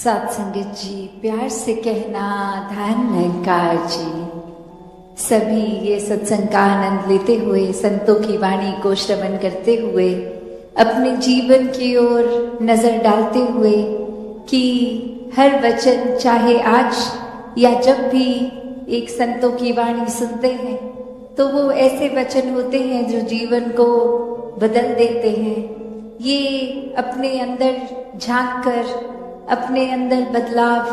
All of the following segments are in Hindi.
साथ संगत जी, प्यार से कहना धन निरंकार जी। सभी ये सत्संग का आनंद लेते हुए, संतों की वाणी को श्रवण करते हुए, अपने जीवन की ओर नजर डालते हुए कि हर वचन, चाहे आज या जब भी एक संतों की वाणी सुनते हैं, तो वो ऐसे वचन होते हैं जो जीवन को बदल देते हैं। ये अपने अंदर झांक कर अपने अंदर बदलाव,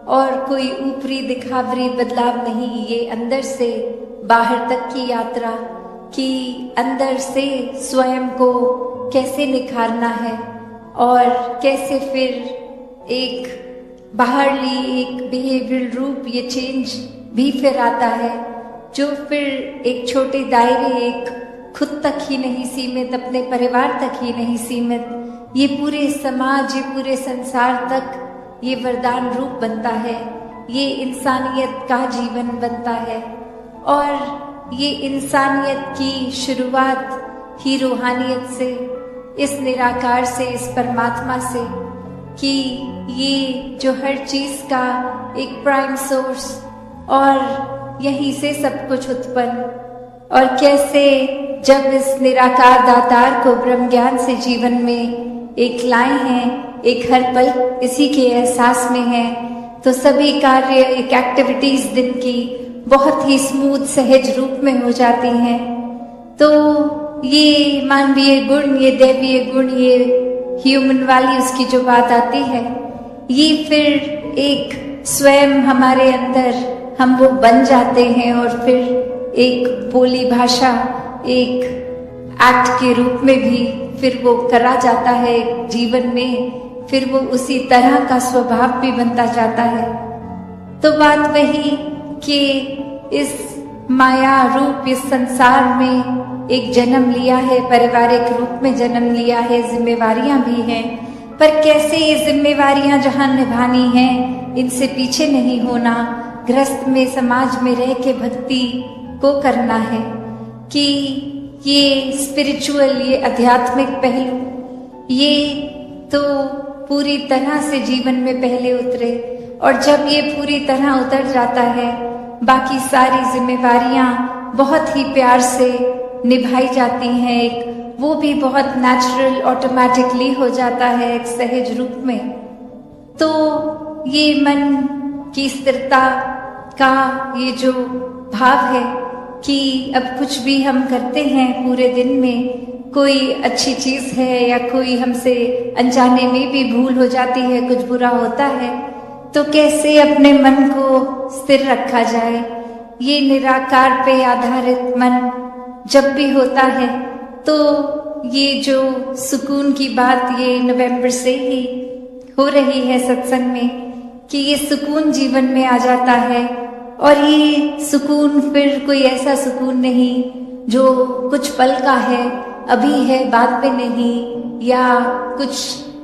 और कोई ऊपरी दिखावरी बदलाव नहीं, ये अंदर से बाहर तक की यात्रा कि अंदर से स्वयं को कैसे निखारना है और कैसे फिर एक बाहरली एक बिहेवियरल रूप, ये चेंज भी फिर आता है जो फिर एक छोटे दायरे, एक खुद तक ही नहीं सीमित, अपने परिवार तक ही नहीं सीमित, ये पूरे समाज, ये पूरे संसार तक ये वरदान रूप बनता है। ये इंसानियत का जीवन बनता है और ये इंसानियत की शुरुआत ही रूहानियत से, इस निराकार से, इस परमात्मा से, कि ये जो हर चीज का एक प्राइम सोर्स और यहीं से सब कुछ उत्पन्न, और कैसे जब इस निराकार दातार को ब्रह्म ज्ञान से जीवन में एक लाए हैं, एक हर पल इसी के एहसास में है, तो सभी कार्य, एक एक्टिविटीज दिन की बहुत ही स्मूथ सहज रूप में हो जाती हैं। तो ये मानवीय गुण, ये दैवीय गुण, ये ह्यूमन वैल्यूज की जो बात आती है, ये फिर एक स्वयं हमारे अंदर हम वो बन जाते हैं और फिर एक बोली भाषा, एक एक्ट के रूप में भी फिर वो करा जाता है जीवन में, फिर वो उसी तरह का स्वभाव भी बनता जाता है। तो बात वही कि इस माया रूप इस संसार में एक जन्म लिया है, पारिवारिक रूप में जन्म लिया है, जिम्मेवारियां भी हैं, पर कैसे ये जिम्मेवारियां जहां निभानी हैं, इनसे पीछे नहीं होना, गृहस्थ में, समाज में रह के भक्ति को करना है कि ये स्पिरिचुअल, ये आध्यात्मिक पहलू, ये तो पूरी तरह से जीवन में पहले उतरे, और जब ये पूरी तरह उतर जाता है, बाकी सारी जिम्मेवारियां बहुत ही प्यार से निभाई जाती हैं, एक वो भी बहुत नेचुरल, ऑटोमेटिकली हो जाता है, एक सहज रूप में। तो ये मन की स्थिरता का ये जो भाव है कि अब कुछ भी हम करते हैं पूरे दिन में, कोई अच्छी चीज है या कोई हमसे अनजाने में भी भूल हो जाती है, कुछ बुरा होता है, तो कैसे अपने मन को स्थिर रखा जाए। ये निराकार पे आधारित मन जब भी होता है, तो ये जो सुकून की बात ये नवंबर से ही हो रही है सत्संग में, कि ये सुकून जीवन में आ जाता है। और ये सुकून फिर कोई ऐसा सुकून नहीं जो कुछ पल का है, अभी है बाद में नहीं, या कुछ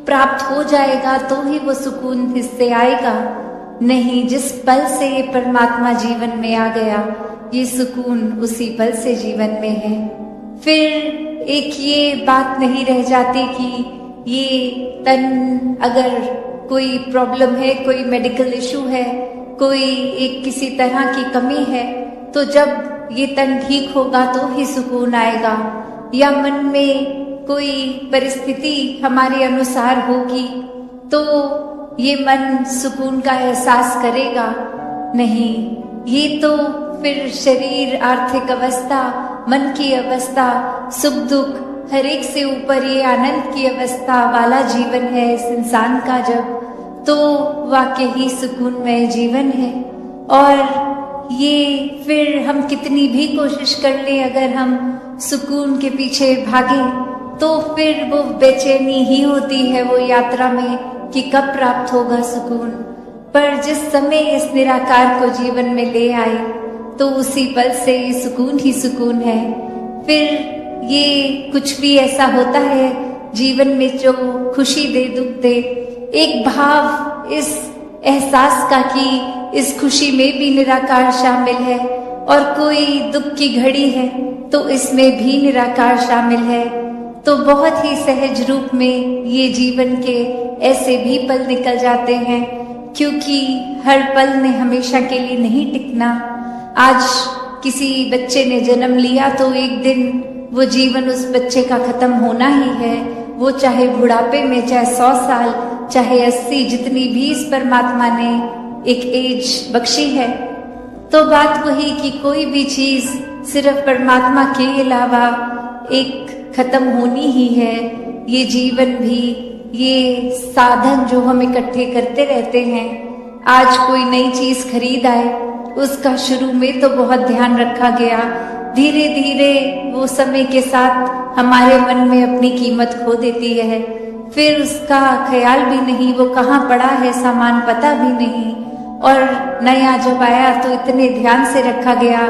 प्राप्त हो जाएगा तो ही वो सुकून इससे आएगा, नहीं, जिस पल से ये परमात्मा जीवन में आ गया, ये सुकून उसी पल से जीवन में है। फिर एक ये बात नहीं रह जाती कि ये तन, अगर कोई प्रॉब्लम है, कोई मेडिकल इशू है, कोई एक किसी तरह की कमी है, तो जब ये तन ठीक होगा तो ही सुकून आएगा, या मन में कोई परिस्थिति हमारे अनुसार होगी तो ये मन सुकून का एहसास करेगा, नहीं, ये तो फिर शरीर, आर्थिक अवस्था, मन की अवस्था, सुख दुख, हर एक से ऊपर ये आनंद की अवस्था वाला जीवन है इस इंसान का, जब तो वाकई ही सुकूनमय जीवन है। और ये फिर हम कितनी भी कोशिश कर ले, अगर हम सुकून के पीछे भागे, तो फिर वो बेचैनी ही होती है वो यात्रा में कि कब प्राप्त होगा सुकून। पर जिस समय इस निराकार को जीवन में ले आए, तो उसी पल से ये सुकून ही सुकून है। फिर ये कुछ भी ऐसा होता है जीवन में जो खुशी दे, दुख दे, एक भाव, इस एहसास का कि इस खुशी में भी निराकार शामिल है, और कोई दुख की घड़ी है तो इसमें भी निराकार शामिल है। तो बहुत ही सहज रूप में ये जीवन के ऐसे भी पल निकल जाते हैं, क्योंकि हर पल ने हमेशा के लिए नहीं टिकना। आज किसी बच्चे ने जन्म लिया तो एक दिन वो जीवन उस बच्चे का खत्म होना ही है। वो चाहे बुढ़ापे में, चाहे 100 साल, चाहे 80, जितनी भी इस परमात्मा ने एक एज बख्शी है। तो बात वही कि कोई भी चीज सिर्फ परमात्मा के अलावा एक खत्म होनी ही है। ये जीवन भी, ये साधन जो हम इकट्ठे करते रहते हैं, आज कोई नई चीज खरीद आए, उसका शुरू में तो बहुत ध्यान रखा गया, धीरे धीरे वो समय के साथ हमारे मन में अपनी कीमत खो देती है। फिर उसका ख्याल भी नहीं, वो कहाँ पड़ा है सामान पता भी नहीं। और नया जब आया तो इतने ध्यान से रखा गया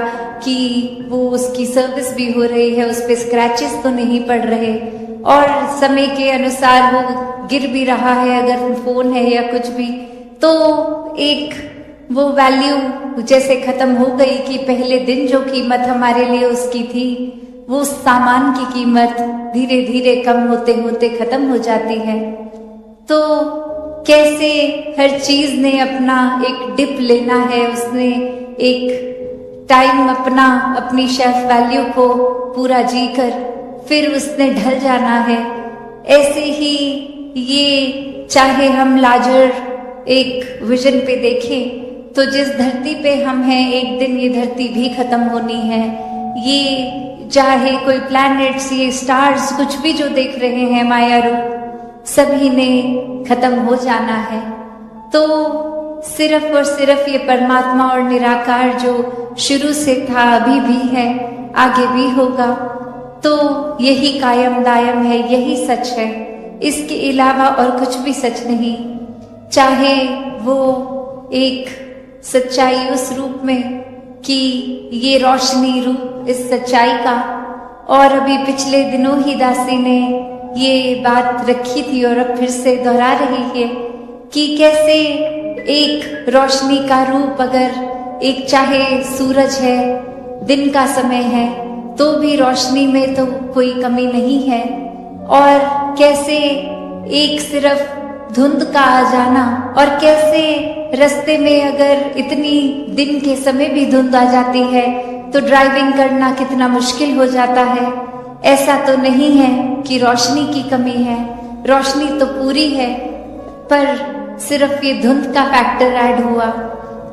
कि वो उसकी सर्विस भी हो रही है, उस पे स्क्रैचेस तो नहीं पड़ रहे, और समय के अनुसार वो गिर भी रहा है अगर फोन है या कुछ भी, तो एक वो वैल्यू जैसे खत्म हो गई कि पहले दिन जो कीमत हमारे लिए उसकी थी, वो उस सामान की कीमत धीरे धीरे कम होते होते खत्म हो जाती है। तो कैसे हर चीज ने अपना एक डिप लेना है, उसने एक टाइम अपना, अपनी शेल्फ वैल्यू को पूरा जीकर फिर उसने ढल जाना है। ऐसे ही ये, चाहे हम लार्जर एक विजन पे देखें तो जिस धरती पे हम हैं, एक दिन ये धरती भी खत्म होनी है। ये चाहे कोई प्लैनेट्स, ये स्टार्स, कुछ भी जो देख रहे हैं माया रूप, सभी ने खत्म हो जाना है। तो सिर्फ और सिर्फ ये परमात्मा और निराकार जो शुरू से था, अभी भी है, आगे भी होगा, तो यही कायम दायम है, यही सच है। इसके अलावा और कुछ भी सच नहीं। चाहे वो एक सच्चाई उस रूप में कि ये रोशनी रूप इस सच्चाई का, और अभी पिछले दिनों ही दासी ने ये बात रखी थी और अब फिर से दोहरा रही है कि कैसे एक रोशनी का रूप, अगर एक चाहे सूरज है, दिन का समय है, तो भी रोशनी में तो कोई कमी नहीं है, और कैसे एक सिर्फ धुंध का आ जाना, और कैसे रास्ते में अगर इतनी दिन के समय भी धुंध आ जाती है तो ड्राइविंग करना कितना मुश्किल हो जाता है। ऐसा तो नहीं है कि रोशनी की कमी है, रोशनी तो पूरी है, पर सिर्फ ये धुंध का फैक्टर ऐड हुआ।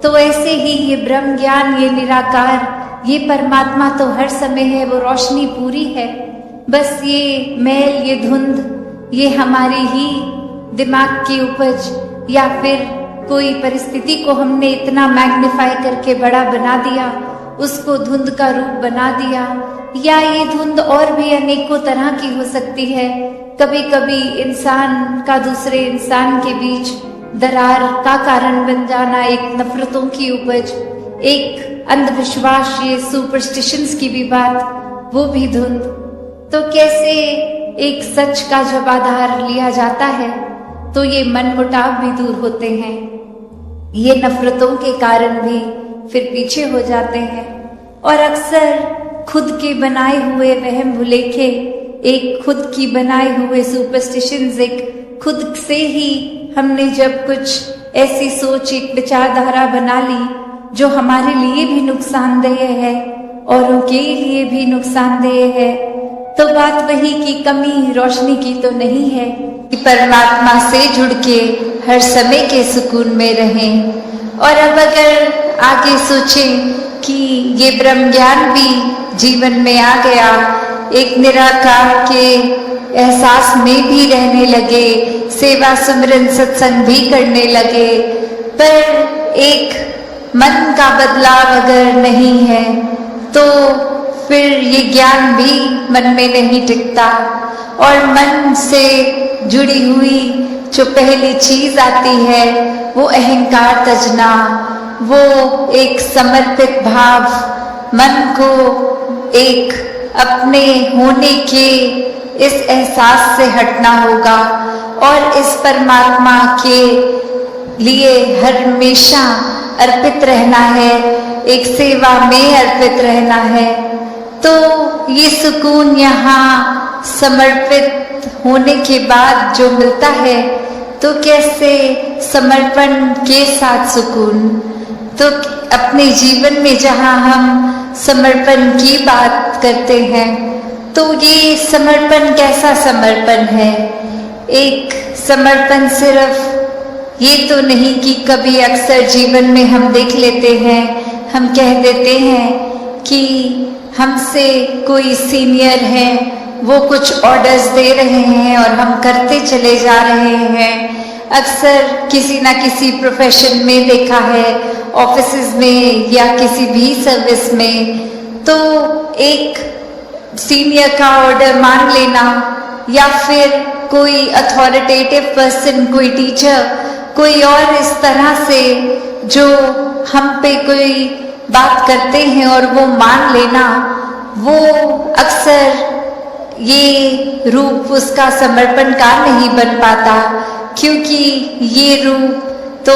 तो ऐसे ही ये ब्रह्म ज्ञान, ये निराकार, ये परमात्मा तो हर समय है, वो रोशनी पूरी है। बस ये मैल, ये धुंध, ये हमारी ही दिमाग की उपज, या फिर कोई परिस्थिति को हमने इतना मैग्नीफाई करके बड़ा बना दिया, उसको धुंध का रूप बना दिया। या ये धुंध और भी अनेकों तरह की हो सकती है। कभी कभी इंसान का दूसरे इंसान के बीच दरार का कारण बन जाना, एक नफरतों की उपज, एक अंधविश्वास, ये सुपरस्टिशंस की भी बात, वो भी धुंध। तो कैसे एक सच का जब आधार लिया जाता है तो ये मन मुटाव भी दूर होते हैं, ये नफरतों के कारण भी फिर पीछे हो जाते हैं। और अक्सर खुद के बनाए हुए वहम भुलेखे, एक खुद की बनाए हुए सुपरस्टिशंस, एक खुद से ही हमने जब कुछ ऐसी सोच, एक विचारधारा बना ली जो हमारे लिए भी नुकसानदेह है, औरों के लिए भी नुकसानदेह है, तो बात वही की कमी रोशनी की तो नहीं है कि परमात्मा से जुड़ के हर समय के सुकून में रहें। और अब अगर आगे सोचें कि ये ब्रह्म ज्ञान भी जीवन में आ गया, एक निराकार के एहसास में भी रहने लगे, सेवा सुमरन सत्संग भी करने लगे, पर एक मन का बदलाव अगर नहीं है तो फिर ये ज्ञान भी मन में नहीं टिकता। और मन से जुड़ी हुई जो पहली चीज आती है वो अहंकार तजना, वो एक समर्पित भाव, मन को एक अपने होने के इस एहसास से हटना होगा और इस परमात्मा के लिए हर हमेशा अर्पित रहना है, एक सेवा में अर्पित रहना है। तो ये सुकून यहाँ समर्पित होने के बाद जो मिलता है, तो कैसे समर्पण के साथ सुकून। तो अपने जीवन में जहाँ हम समर्पण की बात करते हैं, तो ये समर्पण कैसा समर्पण है। एक समर्पण सिर्फ ये तो नहीं कि कभी अक्सर जीवन में हम देख लेते हैं, हम कह देते हैं कि हमसे कोई सीनियर है, वो कुछ ऑर्डर्स दे रहे हैं और हम करते चले जा रहे हैं। अक्सर किसी ना किसी प्रोफेशन में देखा है, ऑफिसेज में या किसी भी सर्विस में, तो एक सीनियर का ऑर्डर मान लेना या फिर कोई अथॉरिटेटिव पर्सन, कोई टीचर, कोई और इस तरह से जो हम पे कोई बात करते हैं और वो मान लेना, वो अक्सर ये रूप उसका समर्पण का नहीं बन पाता, क्योंकि ये रूप तो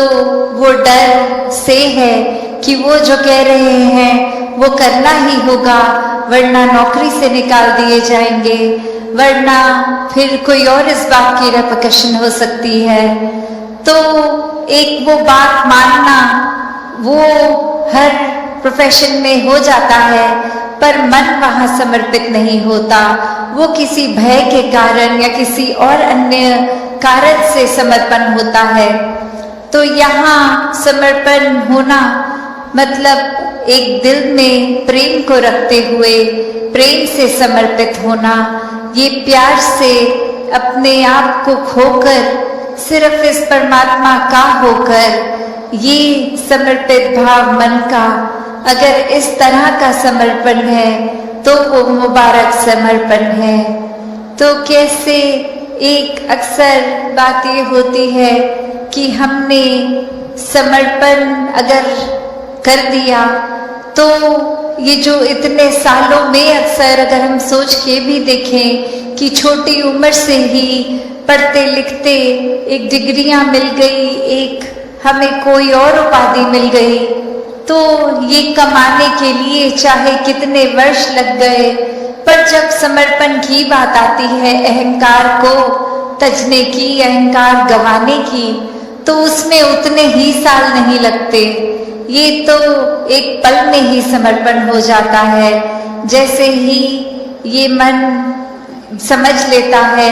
वो डर से है कि वो जो कह रहे हैं वो करना ही होगा, वरना नौकरी से निकाल दिए जाएंगे, वरना फिर कोई और इस बात की रेपकशन हो सकती है। तो एक वो बात मानना वो हर प्रोफेशन में हो जाता है, पर मन वहाँ समर्पित नहीं होता। वो किसी भय के कारण या किसी और अन्य कारण से समर्पण होता है। तो यहाँ समर्पण होना मतलब एक दिल में प्रेम को रखते हुए प्रेम से समर्पित होना, ये प्यार से अपने आप को खोकर सिर्फ इस परमात्मा का होकर, ये समर्पित भाव मन का अगर इस तरह का समर्पण है तो वो मुबारक समर्पण है। तो कैसे एक अक्सर बात ये होती है कि हमने समर्पण अगर कर दिया तो ये जो इतने सालों में अक्सर अगर हम सोच के भी देखें कि छोटी उम्र से ही पढ़ते लिखते एक डिग्रियां मिल गई, एक हमें कोई और उपाधि मिल गई, तो ये कमाने के लिए चाहे कितने वर्ष लग गए, पर जब समर्पण की बात आती है, अहंकार को तजने की, अहंकार गंवाने की, तो उसमें उतने ही साल नहीं लगते। ये तो एक पल में ही समर्पण हो जाता है। जैसे ही ये मन समझ लेता है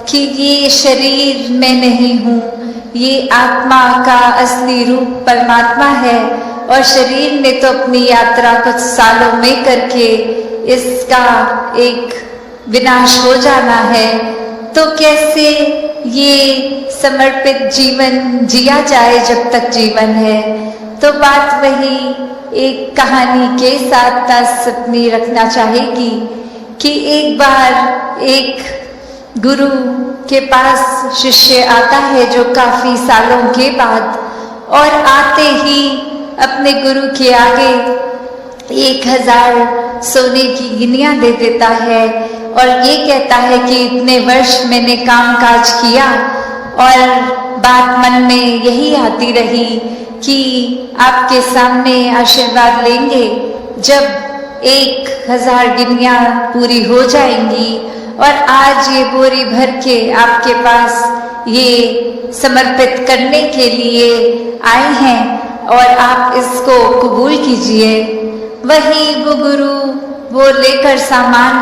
कि ये शरीर में नहीं हूँ, ये आत्मा का असली रूप परमात्मा है और शरीर ने तो अपनी यात्रा कुछ सालों में करके इसका एक विनाश हो जाना है, तो कैसे ये समर्पित जीवन जिया जाए जब तक जीवन है। तो बात वही एक कहानी के साथ अपनी रखना चाहेगी कि एक बार एक गुरु के पास शिष्य आता है जो काफी सालों के बाद, और आते ही अपने गुरु के आगे 1000 सोने की गिनियां दे देता है और ये कहता है कि इतने वर्ष मैंने काम काज किया और बात मन में यही आती रही कि आपके सामने आशीर्वाद लेंगे जब 1000 गिनियां पूरी हो जाएंगी, और आज ये बोरी भर के आपके पास ये समर्पित करने के लिए आए हैं और आप इसको कबूल कीजिए। वही वो गुरु वो लेकर सामान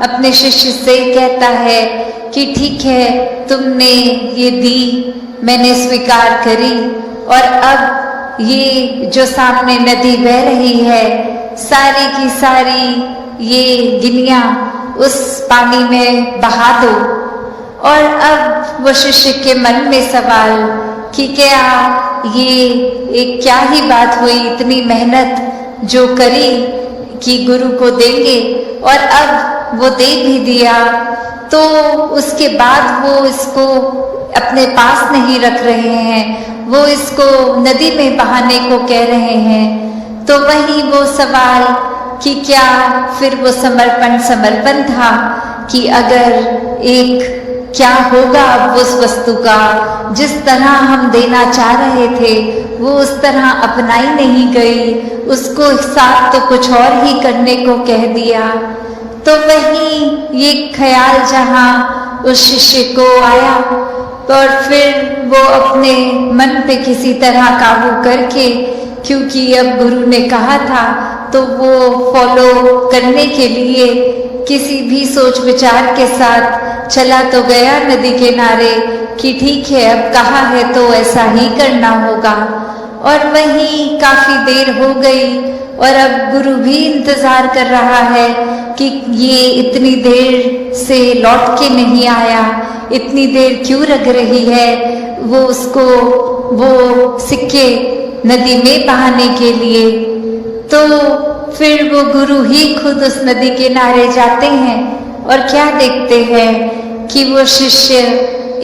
अपने शिष्य से कहता है कि ठीक है, तुमने ये दी, मैंने स्वीकार करी, और अब ये जो सामने नदी बह रही है, सारी की सारी ये गिनियां उस पानी में बहा दो। और अब वो शिष्य के मन में सवाल कि क्या ये एक क्या ही बात हुई, इतनी मेहनत जो करी कि गुरु को देंगे और अब वो दे भी दिया, तो उसके बाद वो इसको अपने पास नहीं रख रहे हैं, वो इसको नदी में बहाने को कह रहे हैं। तो वही वो सवाल कि क्या फिर वो समर्पण था कि अगर एक क्या होगा अब उस वस्तु का, जिस तरह हम देना चाह रहे थे वो उस तरह अपनाई नहीं गई, उसको साथ तो कुछ और ही करने को कह दिया। तो वही ये ख्याल जहाँ उस शिष्य को आया और फिर वो अपने मन पे किसी तरह काबू करके, क्योंकि अब गुरु ने कहा था तो वो फॉलो करने के लिए किसी भी सोच विचार के साथ चला तो गया नदी किनारे कि ठीक है अब कहा है तो ऐसा ही करना होगा। और वहीं काफी देर हो गई और अब गुरु भी इंतजार कर रहा है कि ये इतनी देर से लौट के नहीं आया, इतनी देर क्यों लग रही है वो उसको वो सिक्के नदी में बहाने के लिए। तो फिर वो गुरु ही खुद उस नदी किनारे जाते हैं और क्या देखते हैं कि वो शिष्य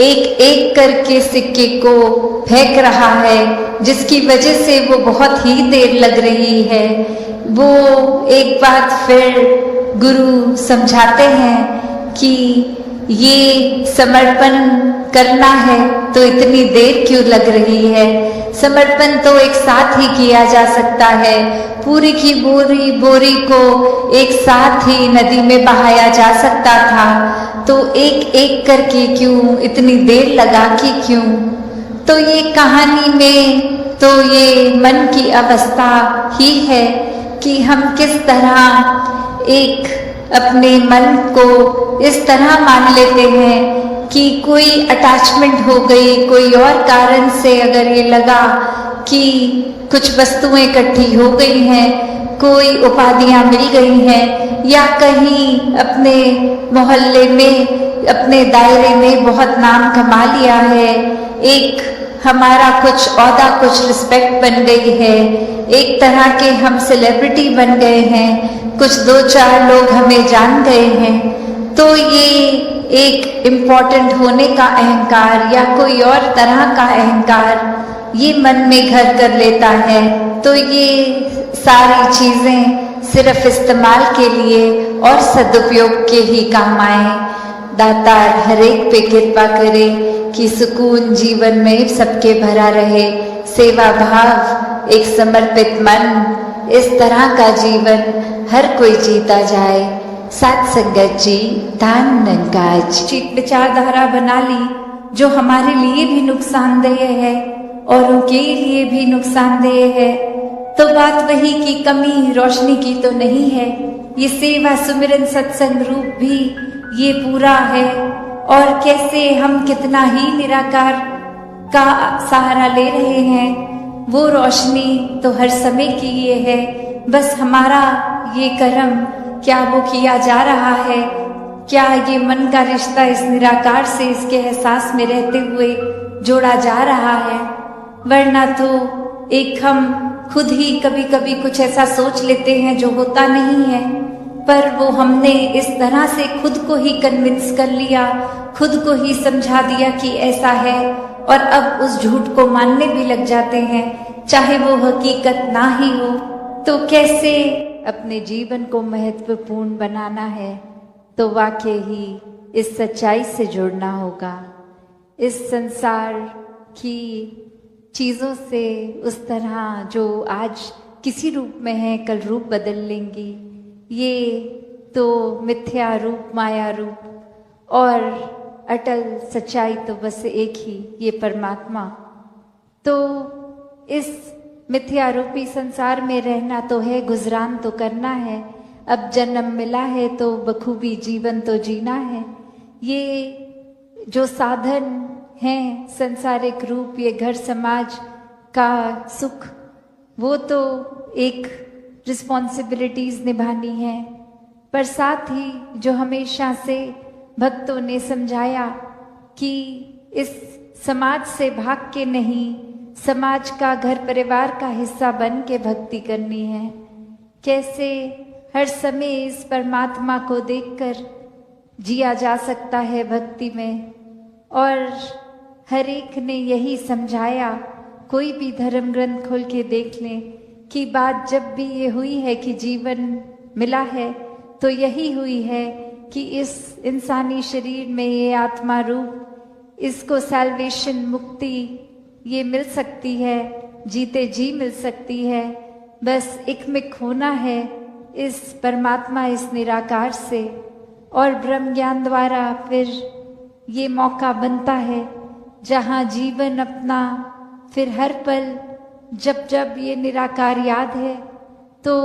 एक एक करके सिक्के को फेंक रहा है, जिसकी वजह से वो बहुत ही देर लग रही है। वो एक बात फिर गुरु समझाते हैं कि ये समर्पण करना है तो इतनी देर क्यों लग रही है। समर्पण तो एक साथ ही किया जा सकता है, पूरी की बोरी को एक साथ ही नदी में बहाया जा सकता था, तो एक एक करके क्यों इतनी देर लगा कि क्यों। तो ये कहानी में तो ये मन की अवस्था ही है कि हम किस तरह एक अपने मन को इस तरह मान लेते हैं कि कोई अटैचमेंट हो गई, कोई और कारण से अगर ये लगा कि कुछ वस्तुएं इकट्ठी हो गई हैं, कोई उपाधियां मिल गई हैं, या कहीं अपने मोहल्ले में अपने दायरे में बहुत नाम कमा लिया है, एक हमारा कुछ औहदा कुछ रिस्पेक्ट बन गई है, एक तरह के हम सेलिब्रिटी बन गए हैं, कुछ दो चार लोग हमें जान गए हैं, तो ये एक इम्पोर्टेंट होने का अहंकार या कोई और तरह का अहंकार ये मन में घर कर लेता है। तो ये सारी चीजें सिर्फ इस्तेमाल के लिए और सदुपयोग के ही काम आए। दातार हर एक पे कृपा करे कि सुकून जीवन में सबके भरा रहे, सेवा भाव, एक समर्पित मन, इस तरह का जीवन हर कोई जीता जाए। साथ संगत जी, धन निरंकार जी विचारधारा बना ली जो हमारे लिए भी नुकसानदेह है और उनके लिए भी नुकसानदेह है, तो बात वही की कमी रोशनी की तो नहीं है। ये सेवा सुमिरन सत्संग रूप भी ये पूरा है, और कैसे हम कितना ही निराकार का सहारा ले रहे हैं, वो रोशनी तो हर समय की ये है। बस हमारा ये कर्म क्या वो किया जा रहा है, क्या ये मन का रिश्ता इस निराकार से इसके एहसास में रहते हुए जोड़ा जा रहा है। वरना तो एक हम खुद ही कभी कभी कुछ ऐसा सोच लेते हैं जो होता नहीं है, पर वो हमने इस तरह से खुद को ही कन्विंस कर लिया, खुद को ही समझा दिया कि ऐसा है, और अब उस झूठ को मानने भी लग जाते हैं चाहे वो हकीकत ना ही हो। तो कैसे अपने जीवन को महत्वपूर्ण बनाना है, तो वाकई ही इस सच्चाई से जुड़ना होगा। इस संसार की चीज़ों से उस तरह जो आज किसी रूप में है कल रूप बदल लेंगी, ये तो मिथ्या रूप, माया रूप, और अटल सच्चाई तो बस एक ही, ये परमात्मा। तो इस मिथ्या रूपी संसार में रहना तो है, गुजरान तो करना है, अब जन्म मिला है तो बखूबी जीवन तो जीना है। ये जो साधन हैं संसारिक रूप, ये घर समाज का सुख, वो तो एक रिस्पॉन्सिबिलिटीज निभानी है, पर साथ ही जो हमेशा से भक्तों ने समझाया कि इस समाज से भाग के नहीं, समाज का घर परिवार का हिस्सा बन के भक्ति करनी है। कैसे हर समय इस परमात्मा को देखकर जिया जा सकता है भक्ति में, और हर एक ने यही समझाया। कोई भी धर्म ग्रंथ खोल के देख लें कि बात जब भी ये हुई है कि जीवन मिला है तो यही हुई है कि इस इंसानी शरीर में ये आत्मा रूप, इसको सैल्वेशन, मुक्ति ये मिल सकती है, जीते जी मिल सकती है। बस एकमिक होना है इस परमात्मा, इस निराकार से, और ब्रह्म ज्ञान द्वारा फिर ये मौका बनता है जहाँ जीवन अपना फिर हर पल जब जब ये निराकार याद है तो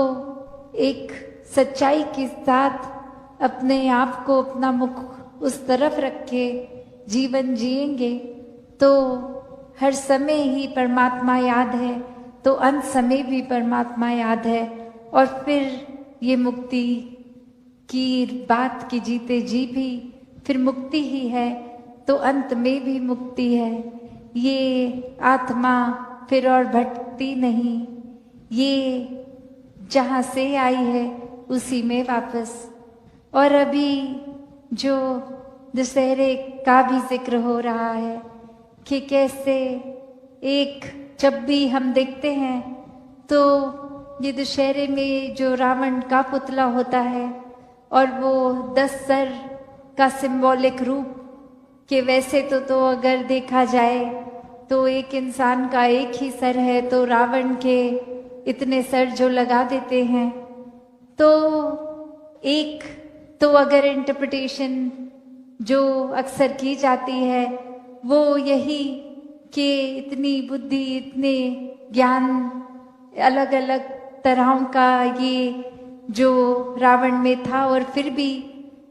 एक सच्चाई के साथ अपने आप को अपना मुख उस तरफ रख के जीवन जिएंगे तो हर समय ही परमात्मा याद है, तो अंत समय भी परमात्मा याद है। और फिर ये मुक्ति की बात की जीते जी भी फिर मुक्ति ही है, तो अंत में भी मुक्ति है। ये आत्मा फिर और भटकती नहीं, ये जहाँ से आई है उसी में वापस। और अभी जो दशहरे का भी जिक्र हो रहा है कि कैसे एक जब भी हम देखते हैं तो ये दशहरे में जो रावण का पुतला होता है और वो 10 सर का सिंबॉलिक रूप कि वैसे तो अगर देखा जाए तो एक इंसान का एक ही सर है, तो रावण के इतने सर जो लगा देते हैं, तो एक तो अगर इंटरप्रिटेशन जो अक्सर की जाती है वो यही कि इतनी बुद्धि, इतने ज्ञान, अलग अलग तरहों का ये जो रावण में था और फिर भी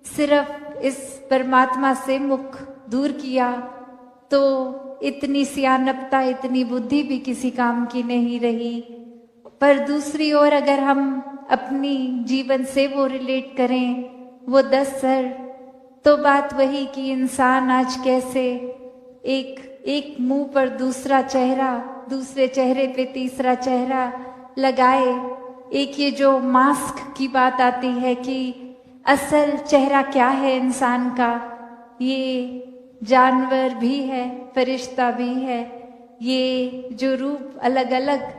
सिर्फ इस परमात्मा से मुख दूर किया, तो इतनी सियानपता, इतनी बुद्धि भी किसी काम की नहीं रही। पर दूसरी ओर अगर हम अपनी जीवन से वो रिलेट करें, वो 10 सर, तो बात वही कि इंसान आज कैसे एक मुंह पर दूसरा चेहरा, दूसरे चेहरे पे तीसरा चेहरा लगाए। एक ये जो मास्क की बात आती है कि असल चेहरा क्या है इंसान का, ये जानवर भी है, फरिश्ता भी है, ये जो रूप अलग अलग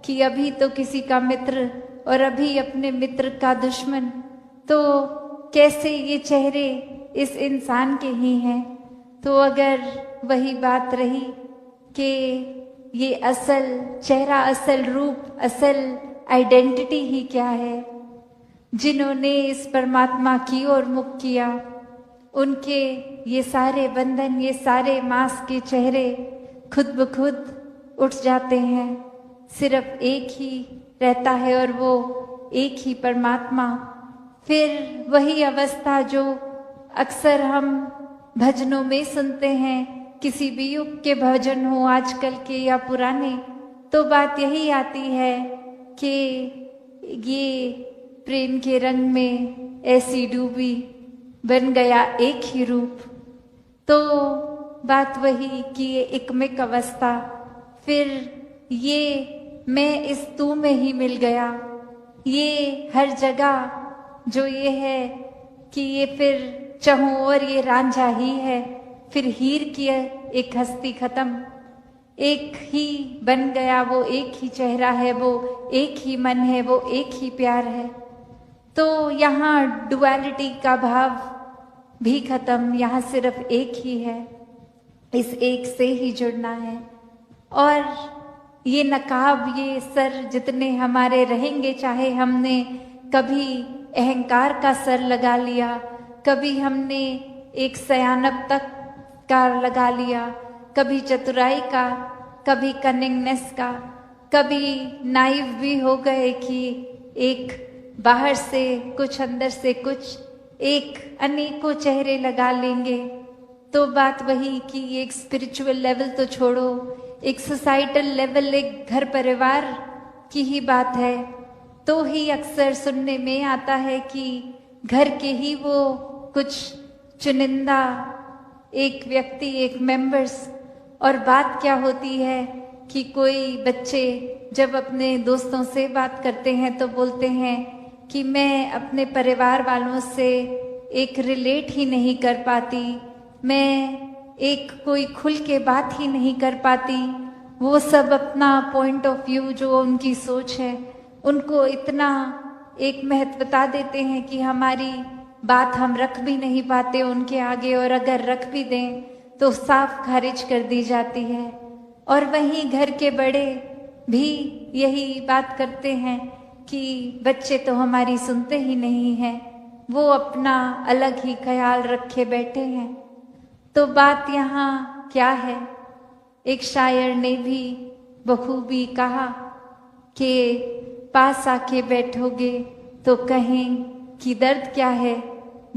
कि अभी तो किसी का मित्र और अभी अपने मित्र का दुश्मन, तो कैसे ये चेहरे इस इंसान के ही हैं। तो अगर वही बात रही कि ये असल चेहरा, असल रूप, असल आइडेंटिटी ही क्या है, जिन्होंने इस परमात्मा की ओर मुख किया, उनके ये सारे बंधन, ये सारे मांस के चेहरे खुद ब खुद उठ जाते हैं। सिर्फ एक ही रहता है और वो एक ही परमात्मा। फिर वही अवस्था जो अक्सर हम भजनों में सुनते हैं, किसी भी युग के भजन हो, आजकल के या पुराने, तो बात यही आती है कि ये प्रेम के रंग में ऐसी डूबी, बन गया एक ही रूप। तो बात वही कि ये एकमिक अवस्था, फिर ये मैं इस तू में ही मिल गया, ये हर जगह जो ये है कि ये फिर चहूं और ये रांझा ही है, फिर हीर की एक हस्ती खत्म, एक ही बन गया, वो एक ही चेहरा है, वो एक ही मन है, वो एक ही प्यार है। तो यहाँ डुअलिटी का भाव भी खत्म, यहाँ सिर्फ एक ही है, इस एक से ही जुड़ना है। और ये नकाब, ये सर जितने हमारे रहेंगे, चाहे हमने कभी अहंकार का सर लगा लिया, कभी हमने एक सयानप तक का लगा लिया, कभी चतुराई का, कभी कनिंगनेस का, कभी नाइव भी हो गए कि एक बाहर से कुछ, अंदर से कुछ, एक अनेकों चेहरे लगा लेंगे। तो बात वही कि एक स्पिरिचुअल लेवल तो छोड़ो, एक सोसाइटल लेवल, एक घर परिवार की ही बात है, तो ही अक्सर सुनने में आता है कि घर के ही वो कुछ चुनिंदा एक व्यक्ति, एक मेंबर्स। और बात क्या होती है कि कोई बच्चे जब अपने दोस्तों से बात करते हैं तो बोलते हैं कि मैं अपने परिवार वालों से एक रिलेट ही नहीं कर पाती, मैं एक कोई खुल के बात ही नहीं कर पाती। वो सब अपना पॉइंट ऑफ व्यू, जो उनकी सोच है, उनको इतना एक महत्वता देते हैं कि हमारी बात हम रख भी नहीं पाते उनके आगे, और अगर रख भी दें तो साफ खारिज कर दी जाती है। और वहीं घर के बड़े भी यही बात करते हैं कि बच्चे तो हमारी सुनते ही नहीं हैं, वो अपना अलग ही ख्याल रखे बैठे हैं। तो बात यहाँ क्या है एक शायर ने भी बखूबी कहा कि पास आके बैठोगे तो कहें कि दर्द क्या है,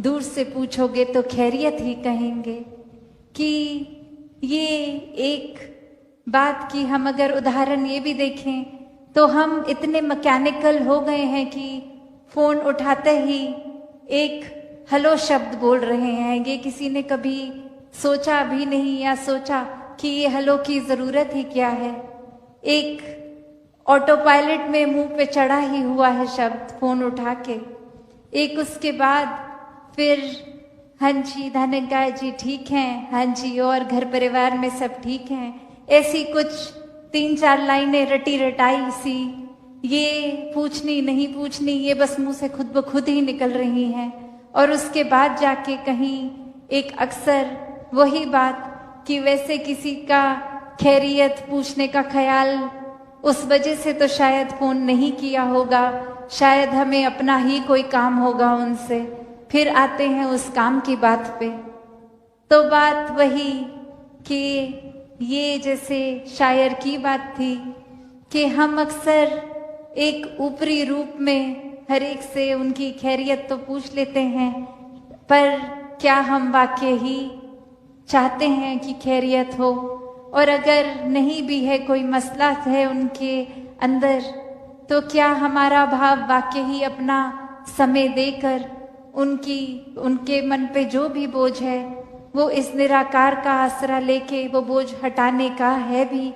दूर से पूछोगे तो खैरियत ही कहेंगे। कि ये एक बात की हम अगर उदाहरण ये भी देखें तो हम इतने मैकेनिकल हो गए हैं कि फोन उठाते ही एक हेलो शब्द बोल रहे हैं। ये किसी ने कभी सोचा भी नहीं या सोचा कि ये हेलो की जरूरत ही क्या है। एक ऑटो पायलट में मुंह पे चढ़ा ही हुआ है शब्द फोन उठा के। एक उसके बाद फिर हाँ जी धनंजय जी ठीक हैं, हाँ जी और घर परिवार में सब ठीक हैं, ऐसी कुछ 3-4 लाइनें रटी रटाई सी, ये पूछनी नहीं पूछनी, ये बस मुंह से खुद ब खुद ही निकल रही हैं। और उसके बाद जाके कहीं एक अक्सर वही बात कि वैसे किसी का खैरियत पूछने का ख्याल उस वजह से तो शायद फोन नहीं किया होगा, शायद हमें अपना ही कोई काम होगा उनसे। फिर आते हैं उस काम की बात पे, तो बात वही कि ये जैसे शायर की बात थी कि हम अक्सर एक ऊपरी रूप में हर एक से उनकी खैरियत तो पूछ लेते हैं, पर क्या हम वाकई ही चाहते हैं कि खैरियत हो? और अगर नहीं भी है, कोई मसला है उनके अंदर, तो क्या हमारा भाव वाकई ही अपना समय देकर उनके मन पे जो भी बोझ है वो इस निराकार का आसरा लेके वो बोझ हटाने का है भी,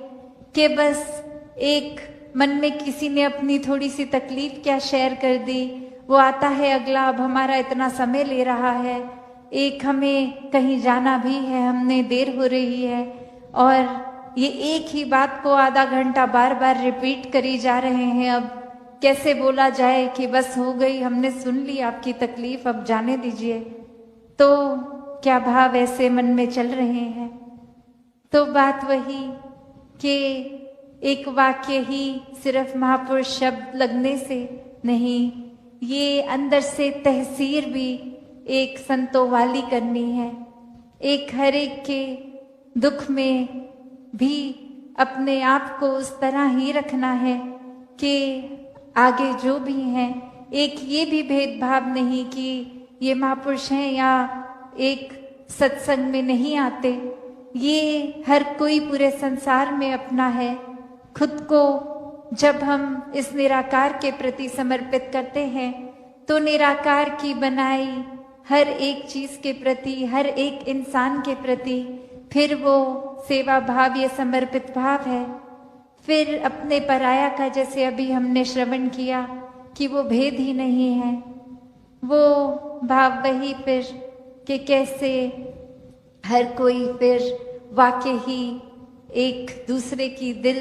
कि बस एक मन में किसी ने अपनी थोड़ी सी तकलीफ क्या शेयर कर दी, वो आता है अगला, अब हमारा इतना समय ले रहा है, एक हमें कहीं जाना भी है, हमने देर हो रही है, और ये एक ही बात को आधा घंटा बार बार रिपीट करी जा रहे हैं। अब कैसे बोला जाए कि बस हो गई, हमने सुन ली आपकी तकलीफ, अब जाने दीजिए। तो क्या भाव ऐसे मन में चल रहे हैं? तो बात वही कि एक वाक्य ही सिर्फ महापुरुष शब्द लगने से नहीं, ये अंदर से तहसीर भी एक संतों वाली करनी है। एक हर एक के दुख में भी अपने आप को उस तरह ही रखना है कि आगे जो भी हैं, एक ये भी भेदभाव नहीं कि ये महापुरुष हैं या एक सत्संग में नहीं आते, ये हर कोई पूरे संसार में अपना है। खुद को जब हम इस निराकार के प्रति समर्पित करते हैं तो निराकार की बनाई हर एक चीज के प्रति, हर एक इंसान के प्रति फिर वो सेवा भाव, ये समर्पित भाव है। फिर अपने पराया का, जैसे अभी हमने श्रवण किया कि वो भेद ही नहीं है, वो भाव वही फिर कि कैसे हर कोई फिर वाकई ही एक दूसरे की दिल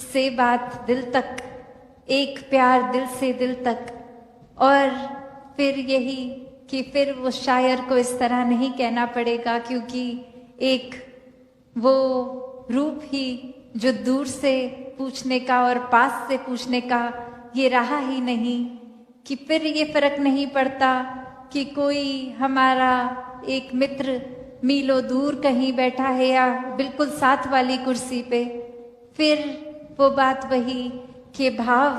से बात दिल तक, एक प्यार दिल से दिल तक। और फिर यही कि फिर वो शायर को इस तरह नहीं कहना पड़ेगा, क्योंकि एक वो रूप ही जो दूर से पूछने का और पास से पूछने का ये रहा ही नहीं, कि फिर ये फर्क नहीं पड़ता कि कोई हमारा एक मित्र मीलों दूर कहीं बैठा है या बिल्कुल साथ वाली कुर्सी पे। फिर वो बात वही कि भाव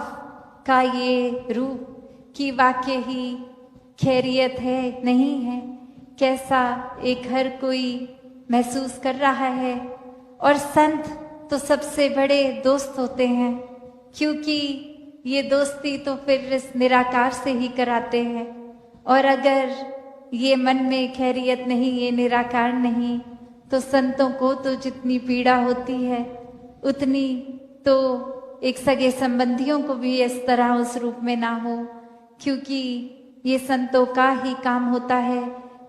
का ये रूप कि वाकई ही खैरियत है नहीं है, कैसा एक हर कोई महसूस कर रहा है। और संत तो सबसे बड़े दोस्त होते हैं, क्योंकि ये दोस्ती तो फिर इस निराकार से ही कराते हैं। और अगर ये मन में खैरियत नहीं, ये निराकार नहीं, तो संतों को तो जितनी पीड़ा होती है उतनी तो एक सगे संबंधियों को भी इस तरह उस रूप में ना हो, क्योंकि ये संतों का ही काम होता है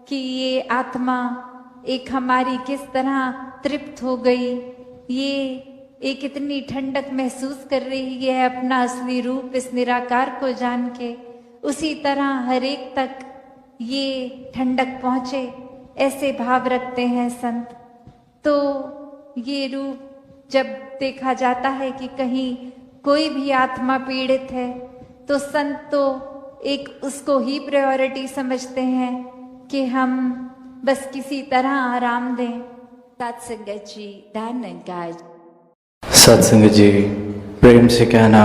कि ये आत्मा एक हमारी किस तरह तृप्त हो गई, ये एक इतनी ठंडक महसूस कर रही है अपना असली रूप इस निराकार को जान के, उसी तरह हर एक तक ये ठंडक पहुंचे, ऐसे भाव रखते हैं संत। तो ये रूप जब देखा जाता है कि कहीं कोई भी आत्मा पीड़ित है तो संत तो एक उसको ही प्रायोरिटी समझते हैं कि हम बस किसी तरह आराम दें सत्संगत जी, धन निरंकार। सत्संग जी, प्रेम से कहना।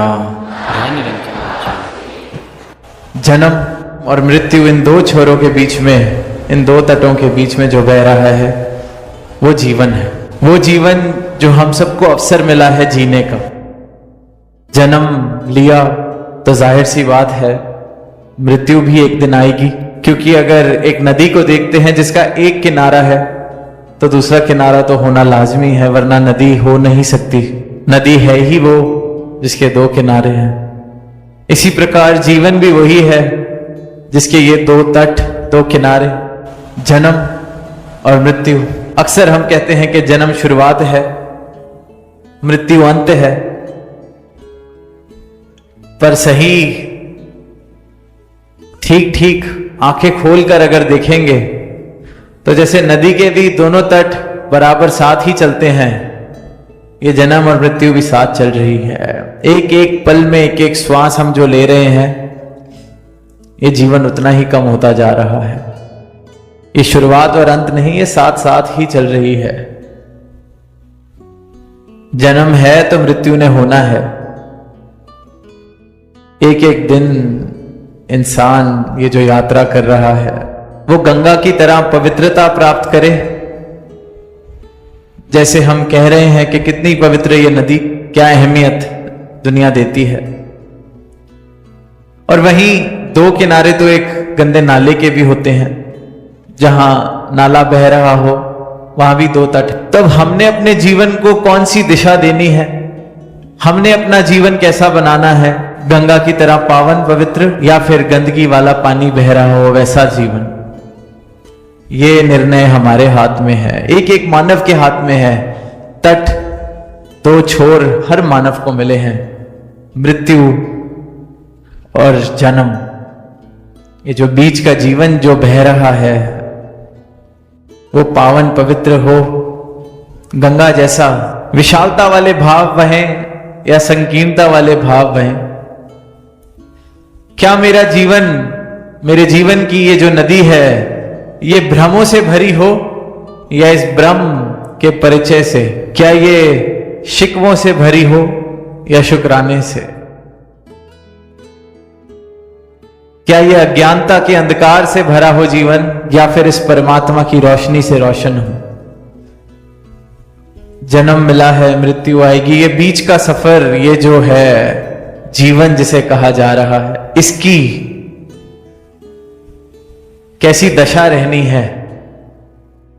जन्म और मृत्यु, इन दो छोरों के बीच में, इन दो तटों के बीच में जो बह रहा है वो जीवन है। वो जीवन जो हम सबको अवसर मिला है जीने का। जन्म लिया तो जाहिर सी बात है मृत्यु भी एक दिन आएगी, क्योंकि अगर एक नदी को देखते हैं जिसका एक किनारा है तो दूसरा किनारा तो होना लाजमी है, वरना नदी हो नहीं सकती। नदी है ही वो जिसके दो किनारे हैं। इसी प्रकार जीवन भी वही है जिसके ये दो तट, दो किनारे, जन्म और मृत्यु। अक्सर हम कहते हैं कि जन्म शुरुआत है, मृत्यु अंत है, पर सही ठीक ठीक आंखें खोलकर अगर देखेंगे तो जैसे नदी के भी दोनों तट बराबर साथ ही चलते हैं, ये जन्म और मृत्यु भी साथ चल रही है। एक एक पल में एक एक श्वास हम जो ले रहे हैं, ये जीवन उतना ही कम होता जा रहा है। ये शुरुआत और अंत नहीं, ये साथ साथ ही चल रही है। जन्म है तो मृत्यु ने होना है। एक एक दिन इंसान ये जो यात्रा कर रहा है वो गंगा की तरह पवित्रता प्राप्त करे। जैसे हम कह रहे हैं कि कितनी पवित्र ये नदी, क्या अहमियत दुनिया देती है। और वहीं दो किनारे तो एक गंदे नाले के भी होते हैं, जहां नाला बह रहा हो वहां भी दो तट। तब हमने अपने जीवन को कौन सी दिशा देनी है, हमने अपना जीवन कैसा बनाना है, गंगा की तरह पावन पवित्र या फिर गंदगी वाला पानी बह रहा हो वैसा जीवन। ये निर्णय हमारे हाथ में है, एक एक मानव के हाथ में है। तट दो छोर हर मानव को मिले हैं, मृत्यु और जन्म। ये जो बीच का जीवन जो बह रहा है वो पावन पवित्र हो, गंगा जैसा विशालता वाले भाव बहें या संकीर्णता वाले भाव बहें। क्या मेरा जीवन, मेरे जीवन की ये जो नदी है, ये भ्रमों से भरी हो या इस ब्रह्म के परिचय से? क्या ये शिकवों से भरी हो या शुक्राने से? क्या ये अज्ञानता के अंधकार से भरा हो जीवन या फिर इस परमात्मा की रोशनी से रोशन हो? जन्म मिला है, मृत्यु आएगी। ये बीच का सफर, ये जो है जीवन जिसे कहा जा रहा है, इसकी कैसी दशा रहनी है,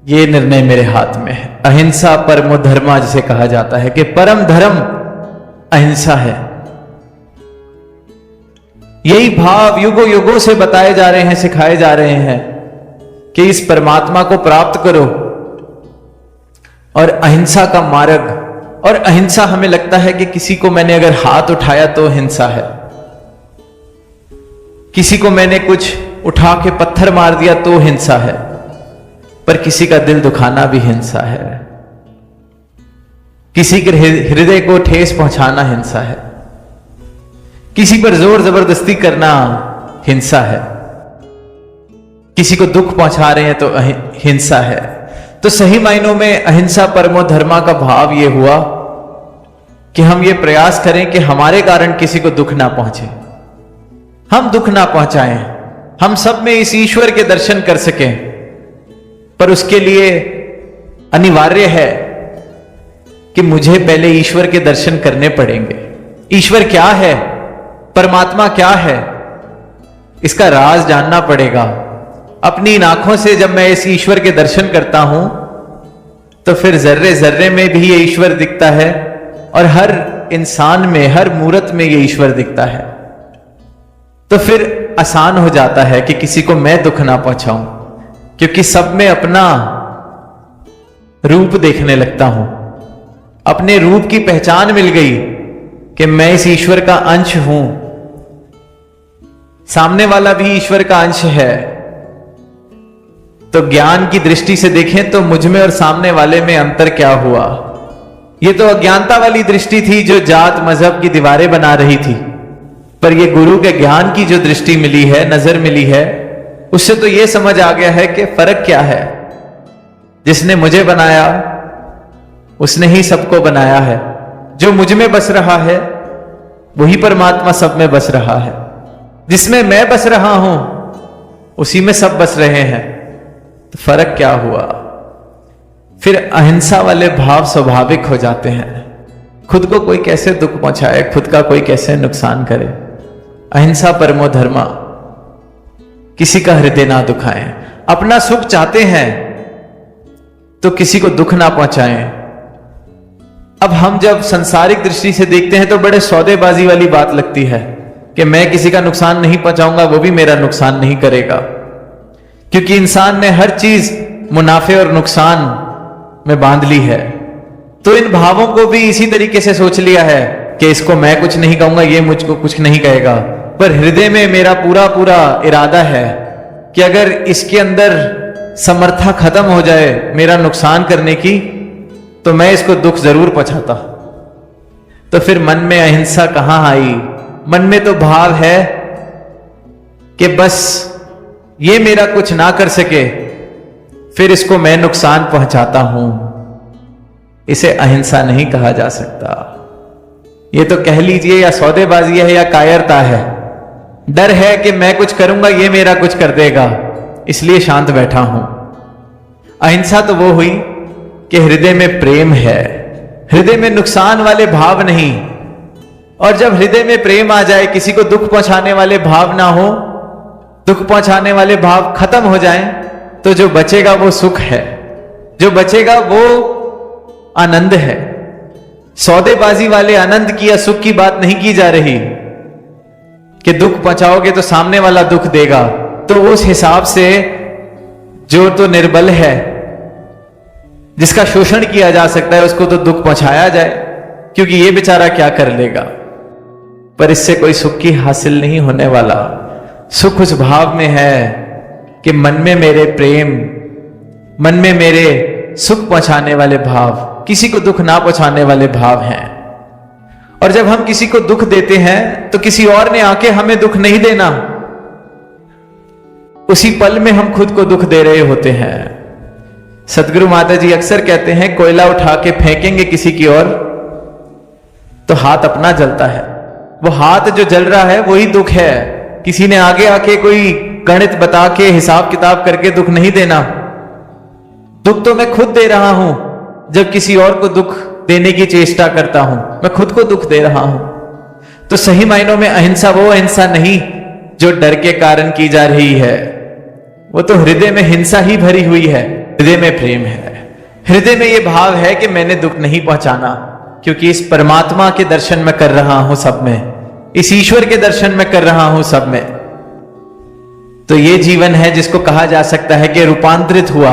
ये निर्णय मेरे हाथ में है। अहिंसा परमो धर्मा जिसे कहा जाता है कि परम धर्म अहिंसा है। यही भाव युगों युगों से बताए जा रहे हैं, सिखाए जा रहे हैं कि इस परमात्मा को प्राप्त करो और अहिंसा का मार्ग। और अहिंसा हमें लगता है कि किसी को मैंने अगर हाथ उठाया तो हिंसा है, किसी को मैंने कुछ उठा के पत्थर मार दिया तो हिंसा है, पर किसी का दिल दुखाना भी हिंसा है, किसी के हृदय को ठेस पहुंचाना हिंसा है, किसी पर जोर जबरदस्ती करना हिंसा है, किसी को दुख पहुंचा रहे हैं तो हिंसा है। तो सही मायनों में अहिंसा परमो धर्मा का भाव यह हुआ कि हम ये प्रयास करें कि हमारे कारण किसी को दुख ना पहुंचे, हम दुख ना पहुंचाएं, हम सब में इस ईश्वर के दर्शन कर सकें। पर उसके लिए अनिवार्य है कि मुझे पहले ईश्वर के दर्शन करने पड़ेंगे। ईश्वर क्या है, परमात्मा क्या है, इसका राज जानना पड़ेगा। अपनी इन आंखों से जब मैं इस ईश्वर के दर्शन करता हूं तो फिर जर्रे जर्रे में भी ये ईश्वर दिखता है और हर इंसान में, हर मूरत में ये ईश्वर दिखता है। तो फिर आसान हो जाता है कि किसी को मैं दुख ना पहुंचाऊं, क्योंकि सब में अपना रूप देखने लगता हूं, अपने रूप की पहचान मिल गई कि मैं इस ईश्वर का अंश हूं, सामने वाला भी ईश्वर का अंश है। तो ज्ञान की दृष्टि से देखें तो मुझ में और सामने वाले में अंतर क्या हुआ? ये तो अज्ञानता वाली दृष्टि थी जो जात मजहब की दीवारें बना रही थी, पर ये गुरु के ज्ञान की जो दृष्टि मिली है, नजर मिली है, उससे तो ये समझ आ गया है कि फर्क क्या है। जिसने मुझे बनाया उसने ही सबको बनाया है। जो मुझ में बस रहा है वही परमात्मा सब में बस रहा है। जिसमें मैं बस रहा हूं उसी में सब बस रहे हैं। तो फर्क क्या हुआ? फिर अहिंसा वाले भाव स्वाभाविक हो जाते हैं। खुद को कोई कैसे दुख पहुंचाए, खुद का कोई कैसे नुकसान करे। अहिंसा परमो धर्मा, किसी का हृदय ना दुखाएं। अपना सुख चाहते हैं तो किसी को दुख ना पहुंचाएं। अब हम जब संसारिक दृष्टि से देखते हैं तो बड़े सौदेबाजी वाली बात लगती है कि मैं किसी का नुकसान नहीं पहुंचाऊंगा, वो भी मेरा नुकसान नहीं करेगा। क्योंकि इंसान ने हर चीज मुनाफे और नुकसान में बांध ली है। तो इन भावों को भी इसी तरीके से सोच लिया है कि इसको मैं कुछ नहीं कहूंगा, ये मुझको कुछ नहीं कहेगा। पर हृदय में मेरा पूरा पूरा इरादा है कि अगर इसके अंदर समर्था खत्म हो जाए मेरा नुकसान करने की, तो मैं इसको दुख जरूर पहुंचाता। तो फिर मन में अहिंसा कहां आई? मन में तो भाव है कि बस ये मेरा कुछ ना कर सके, फिर इसको मैं नुकसान पहुंचाता हूं। इसे अहिंसा नहीं कहा जा सकता। ये तो कह लीजिए या सौदेबाजी है या कायरता है। डर है कि मैं कुछ करूंगा ये मेरा कुछ कर देगा, इसलिए शांत बैठा हूं। अहिंसा तो वो हुई कि हृदय में प्रेम है, हृदय में नुकसान वाले भाव नहीं। और जब हृदय में प्रेम आ जाए, किसी को दुख पहुंचाने वाले भाव ना हो, दुख पहुंचाने वाले भाव खत्म हो जाएं, तो जो बचेगा वो सुख है, जो बचेगा वो आनंद है। सौदेबाजी वाले आनंद की या सुख की बात नहीं की जा रही कि दुख पहुंचाओगे तो सामने वाला दुख देगा। तो उस हिसाब से जो तो निर्बल है, जिसका शोषण किया जा सकता है, उसको तो दुख पहुंचाया जाए, क्योंकि ये बेचारा क्या कर लेगा। पर इससे कोई सुख की हासिल नहीं होने वाला। सुख उस भाव में है कि मन में मेरे प्रेम, मन में मेरे सुख पहुंचाने वाले भाव, किसी को दुख ना पहुंचाने वाले भाव हैं। और जब हम किसी को दुख देते हैं तो किसी और ने आके हमें दुख नहीं देना, उसी पल में हम खुद को दुख दे रहे होते हैं। सदगुरु माता जी अक्सर कहते हैं, कोयला उठा के फेंकेंगे किसी की ओर तो हाथ अपना जलता है। वो हाथ जो जल रहा है वही दुख है। किसी ने आगे आके कोई गणित बता के हिसाब किताब करके दुख नहीं देना। दुख तो मैं खुद दे रहा हूं। जब किसी और को दुख देने की चेष्टा करता हूं, मैं खुद को दुख दे रहा हूं। तो सही मायनों में अहिंसा वो अहिंसा नहीं जो डर के कारण की जा रही है, वो तो हृदय में हिंसा ही भरी हुई है। हृदय में प्रेम है, हृदय में ये भाव है कि मैंने दुख नहीं पहुंचाना, क्योंकि इस परमात्मा के दर्शन में कर रहा हूं सब में, इस ईश्वर के दर्शन में कर रहा हूं सब में। तो ये जीवन है जिसको कहा जा सकता है कि रूपांतरित हुआ।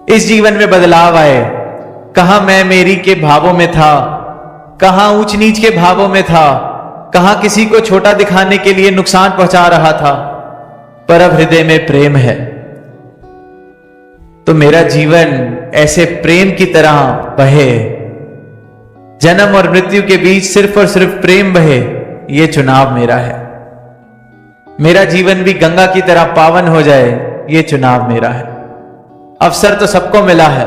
इस जीवन में बदलाव आए। कहां मैं मेरी के भावों में था, कहां ऊंच नीच के भावों में था, कहां किसी को छोटा दिखाने के लिए नुकसान पहुंचा रहा था, पर अब हृदय में प्रेम है। तो मेरा जीवन ऐसे प्रेम की तरह बहे, जन्म और मृत्यु के बीच सिर्फ और सिर्फ प्रेम बहे, ये चुनाव मेरा है। मेरा जीवन भी गंगा की तरह पावन हो जाए, ये चुनाव मेरा है। अवसर तो सबको मिला है,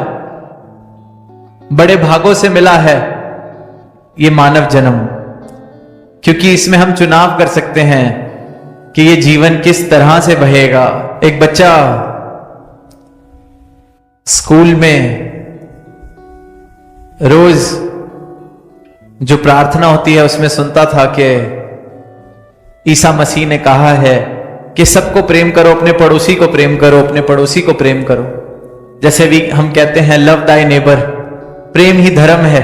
बड़े भागों से मिला है ये मानव जन्म, क्योंकि इसमें हम चुनाव कर सकते हैं कि ये जीवन किस तरह से बहेगा। एक बच्चा स्कूल में रोज जो प्रार्थना होती है उसमें सुनता था कि ईसा मसीह ने कहा है कि सबको प्रेम करो, अपने पड़ोसी को प्रेम करो, अपने पड़ोसी को प्रेम करो। जैसे भी हम कहते हैं लव दाई नेबर, प्रेम ही धर्म है।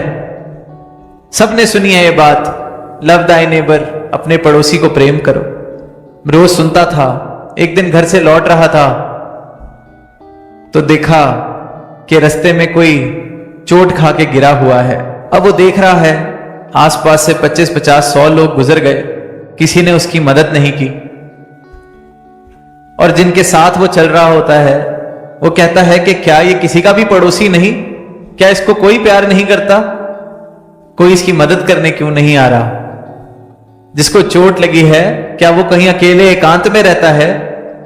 सबने सुनी है ये बात, लव दाई नेबर, अपने पड़ोसी को प्रेम करो। रोज सुनता था। एक दिन घर से लौट रहा था तो देखा कि रास्ते में कोई चोट खा के गिरा हुआ है। अब वो देख रहा है आसपास से 25-50-100 लोग गुजर गए, किसी ने उसकी मदद नहीं की। और जिनके साथ वो चल रहा होता है वो कहता है कि क्या ये किसी का भी पड़ोसी नहीं? क्या इसको कोई प्यार नहीं करता? कोई इसकी मदद करने क्यों नहीं आ रहा? जिसको चोट लगी है क्या वो कहीं अकेले एकांत में रहता है?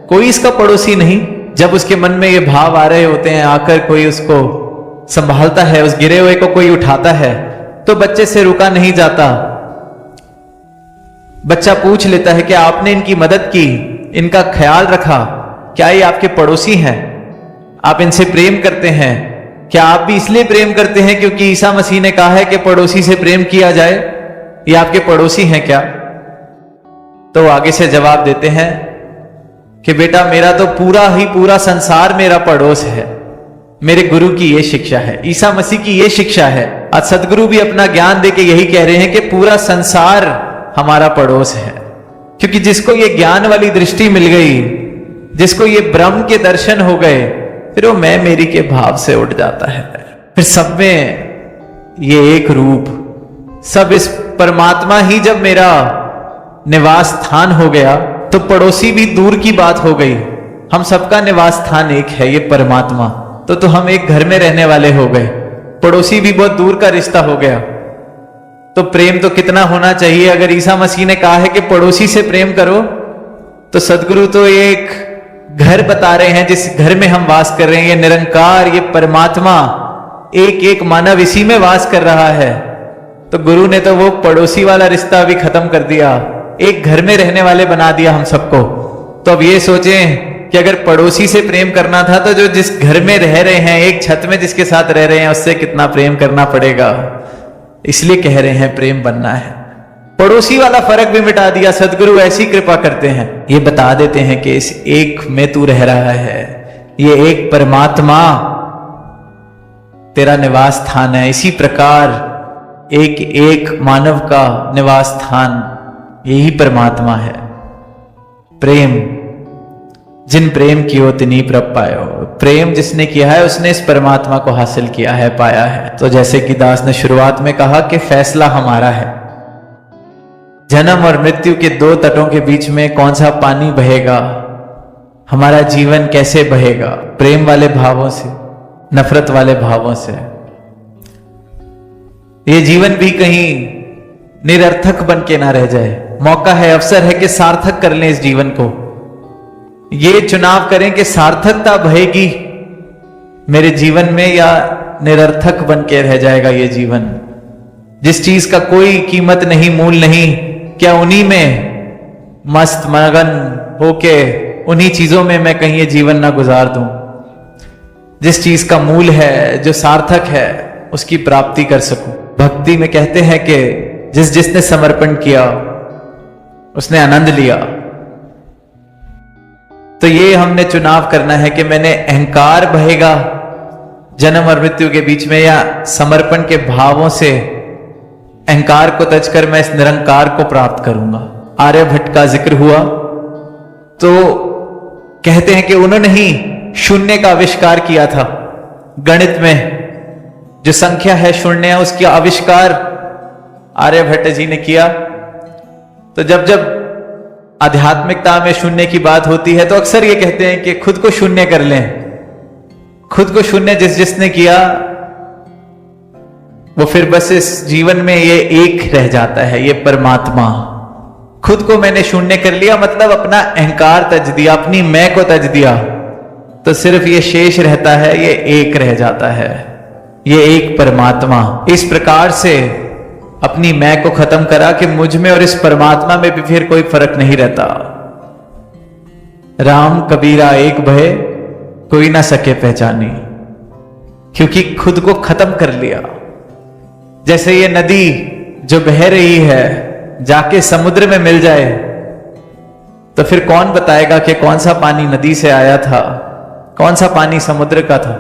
कोई इसका पड़ोसी नहीं? जब उसके मन में ये भाव आ रहे होते हैं, आकर कोई उसको संभालता है, उस गिरे हुए को कोई उठाता है, तो बच्चे से रुका नहीं जाता। बच्चा पूछ लेता है कि आपने इनकी मदद की, इनका ख्याल रखा, क्या ये आपके पड़ोसी हैं? आप इनसे प्रेम करते हैं? क्या आप भी इसलिए प्रेम करते हैं क्योंकि ईसा मसीह ने कहा है कि पड़ोसी से प्रेम किया जाए? ये आपके पड़ोसी हैं क्या? तो आगे से जवाब देते हैं कि बेटा मेरा तो पूरा संसार मेरा पड़ोस है। मेरे गुरु की यह शिक्षा है, ईसा मसीह की यह शिक्षा है। आज सदगुरु भी अपना ज्ञान देके यही कह रहे हैं कि पूरा संसार हमारा पड़ोस है। क्योंकि जिसको ये ज्ञान वाली दृष्टि मिल गई, जिसको ये ब्रह्म के दर्शन हो गए, फिर वो मैं मेरी के भाव से उठ जाता है। फिर सब में ये एक रूप, सब इस परमात्मा ही जब मेरा निवास स्थान हो गया, तो पड़ोसी भी दूर की बात हो गई। हम सबका निवास स्थान एक है, ये परमात्मा। तो हम एक घर में रहने वाले हो गए, पड़ोसी भी बहुत दूर का रिश्ता हो गया। तो प्रेम तो कितना होना चाहिए। अगर ईसा मसीह ने कहा है कि पड़ोसी से प्रेम करो, तो सदगुरु तो एक घर बता रहे हैं जिस घर में हम वास कर रहे हैं। ये निरंकार, ये परमात्मा, एक एक मानव इसी में वास कर रहा है। तो गुरु ने तो वो पड़ोसी वाला रिश्ता भी खत्म कर दिया, एक घर में रहने वाले बना दिया हम सबको। तो अब ये सोचें कि अगर पड़ोसी से प्रेम करना था, तो जो जिस घर में रह रहे हैं, एक छत में जिसके साथ रह रहे हैं, उससे कितना प्रेम करना पड़ेगा। इसलिए कह रहे हैं प्रेम बनना है। पड़ोसी वाला फर्क भी मिटा दिया। सदगुरु ऐसी कृपा करते हैं, ये बता देते हैं कि इस एक में तू रह रहा है, ये एक परमात्मा तेरा निवास स्थान है। इसी प्रकार एक एक मानव का निवास स्थान यही परमात्मा है। प्रेम जिन प्रेम कियो तिन्हीं प्रभ पायो। प्रेम जिसने किया है उसने इस परमात्मा को हासिल किया है, पाया है। तो जैसे कि दास ने शुरुआत में कहा कि फैसला हमारा है। जन्म और मृत्यु के दो तटों के बीच में कौन सा पानी बहेगा, हमारा जीवन कैसे बहेगा, प्रेम वाले भावों से, नफरत वाले भावों से। ये जीवन भी कहीं निरर्थक बन के ना रह जाए। मौका है, अवसर है कि सार्थक कर लें इस जीवन को। ये चुनाव करें कि सार्थकता बहेगी मेरे जीवन में या निरर्थक बन के रह जाएगा ये जीवन। जिस चीज का कोई कीमत नहीं, मूल नहीं, क्या उन्हीं में मस्त मगन होके उन्हीं चीजों में मैं कहीं ये जीवन ना गुजार दूं। जिस चीज का मूल है, जो सार्थक है, उसकी प्राप्ति कर सकूं। भक्ति में कहते हैं कि जिसने समर्पण किया उसने आनंद लिया। तो ये हमने चुनाव करना है कि मैंने अहंकार बहेगा जन्म और मृत्यु के बीच में, या समर्पण के भावों से अहंकार को तजकर मैं इस निरंकार को प्राप्त करूंगा। आर्यभट्ट का जिक्र हुआ तो कहते हैं कि उन्होंने ही शून्य का आविष्कार किया था। गणित में जो संख्या है शून्य, उसका आविष्कार आर्यभट्ट जी ने किया। तो जब आध्यात्मिकता में शून्य की बात होती है तो अक्सर ये कहते हैं कि खुद को शून्य कर लें। खुद को शून्य जिसने किया वो फिर बस इस जीवन में ये एक रह जाता है, ये परमात्मा। खुद को मैंने शून्य कर लिया मतलब अपना अहंकार तज दिया, अपनी मैं को तज दिया, तो सिर्फ ये शेष रहता है, ये एक रह जाता है, ये एक परमात्मा। इस प्रकार से अपनी मैं को खत्म करा कि मुझ में और इस परमात्मा में भी फिर कोई फर्क नहीं रहता। राम कबीरा एक भय कोई ना सके पहचानी, क्योंकि खुद को खत्म कर लिया। जैसे ये नदी जो बह रही है जाके समुद्र में मिल जाए तो फिर कौन बताएगा कि कौन सा पानी नदी से आया था, कौन सा पानी समुद्र का था।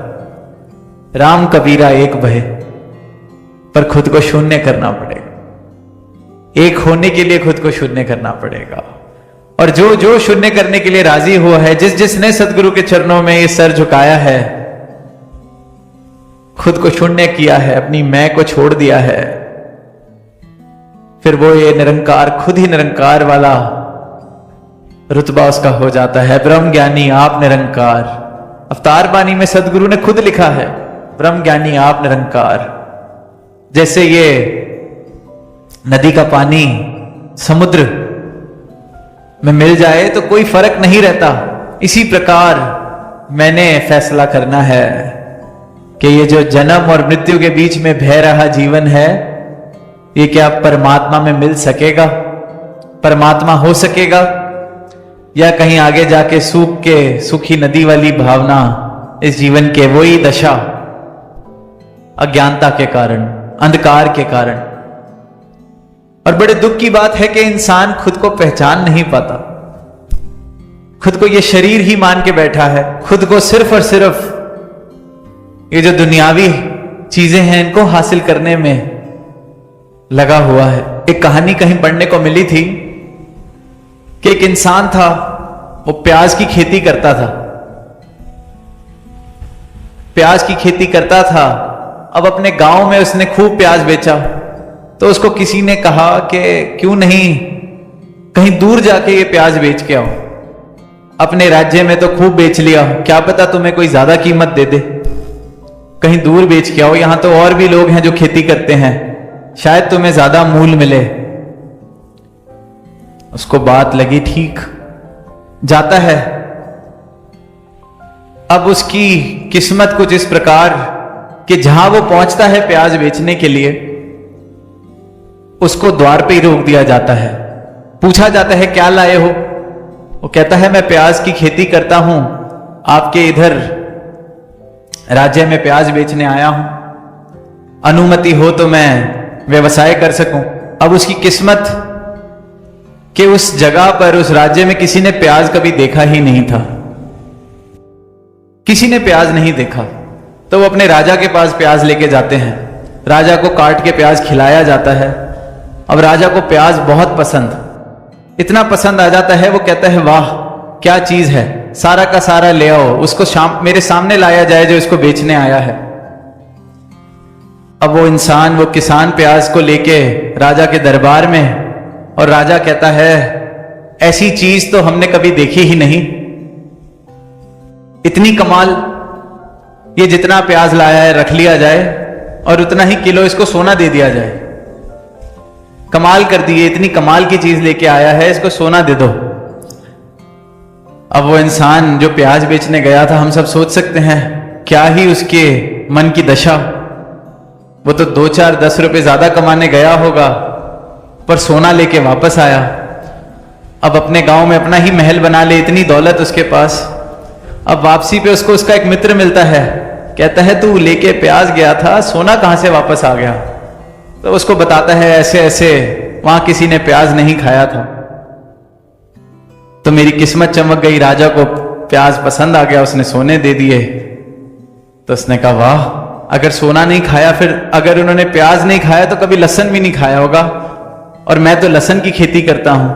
राम कबीरा एक भय, पर खुद को शून्य करना पड़ेगा। एक होने के लिए खुद को शून्य करना पड़ेगा। और जो शून्य करने के लिए राजी हुआ है, जिसने सदगुरु के चरणों में ये सर झुकाया है, खुद को शून्य किया है, अपनी मैं को छोड़ दिया है, फिर वो ये निरंकार, खुद ही निरंकार वाला रुतबा उसका हो जाता है। ब्रह्म ज्ञानी आप निरंकार। अवतार बानी में सदगुरु ने खुद लिखा है, ब्रह्म ज्ञानी आप निरंकार। जैसे ये नदी का पानी समुद्र में मिल जाए तो कोई फर्क नहीं रहता, इसी प्रकार मैंने फैसला करना है कि ये जो जन्म और मृत्यु के बीच में बह रहा जीवन है, ये क्या परमात्मा में मिल सकेगा, परमात्मा हो सकेगा, या कहीं आगे जाके सूख के सुखी नदी वाली भावना इस जीवन के वही दशा, अज्ञानता के कारण, अंधकार के कारण। और बड़े दुख की बात है कि इंसान खुद को पहचान नहीं पाता, खुद को ये शरीर ही मान के बैठा है, खुद को सिर्फ और सिर्फ ये जो दुनियावी चीजें हैं इनको हासिल करने में लगा हुआ है। एक कहानी कहीं पढ़ने को मिली थी कि एक इंसान था, वो प्याज की खेती करता था, प्याज की खेती करता था। अब अपने गांव में उसने खूब प्याज बेचा, तो उसको किसी ने कहा कि क्यों नहीं कहीं दूर जाके ये प्याज बेच के आओ, अपने राज्य में तो खूब बेच लिया, क्या पता तुम्हें कोई ज्यादा कीमत दे दे, कहीं दूर बेच के आओ, यहां तो और भी लोग हैं जो खेती करते हैं, शायद तुम्हें ज्यादा मूल्य मिले। उसको बात लगी, ठीक, जाता है। अब उसकी किस्मत कुछ इस प्रकार कि जहां वो पहुंचता है प्याज बेचने के लिए, उसको द्वार पे ही रोक दिया जाता है। पूछा जाता है क्या लाए हो, वो कहता है मैं प्याज की खेती करता हूं, आपके इधर राज्य में प्याज बेचने आया हूं, अनुमति हो तो मैं व्यवसाय कर सकूं। अब उसकी किस्मत कि उस जगह पर, उस राज्य में किसी ने प्याज कभी देखा ही नहीं था, किसी ने प्याज नहीं देखा। तो वो अपने राजा के पास प्याज लेके जाते हैं, राजा को काट के प्याज खिलाया जाता है। अब राजा को प्याज बहुत पसंद, इतना पसंद आ जाता है, वो कहता है वाह क्या चीज है, सारा का सारा ले आओ, उसको मेरे सामने लाया जाए जो इसको बेचने आया है। अब वो इंसान, वो किसान प्याज को लेके राजा के दरबार में, और राजा कहता है ऐसी चीज तो हमने कभी देखी ही नहीं, इतनी कमाल, ये जितना प्याज लाया है रख लिया जाए और उतना ही किलो इसको सोना दे दिया जाए, कमाल कर दिए, इतनी कमाल की चीज लेके आया है, इसको सोना दे दो। अब वो इंसान जो प्याज बेचने गया था, हम सब सोच सकते हैं क्या ही उसके मन की दशा, वो तो 2-4-10 रुपए ज्यादा कमाने गया होगा, पर सोना लेके वापस आया। अब अपने गांव में अपना ही महल बना ले, इतनी दौलत उसके पास। अब वापसी पे उसको उसका एक मित्र मिलता है, कहता है तू लेके प्याज गया था, सोना कहां से वापस आ गया? तो उसको बताता है ऐसे ऐसे वहां किसी ने प्याज नहीं खाया था, तो मेरी किस्मत चमक गई, राजा को प्याज पसंद आ गया, उसने सोने दे दिए। तो उसने कहा वाह, अगर सोना नहीं खाया, फिर अगर उन्होंने प्याज नहीं खाया तो कभी लहसुन भी नहीं खाया होगा, और मैं तो लहसुन की खेती करता हूं,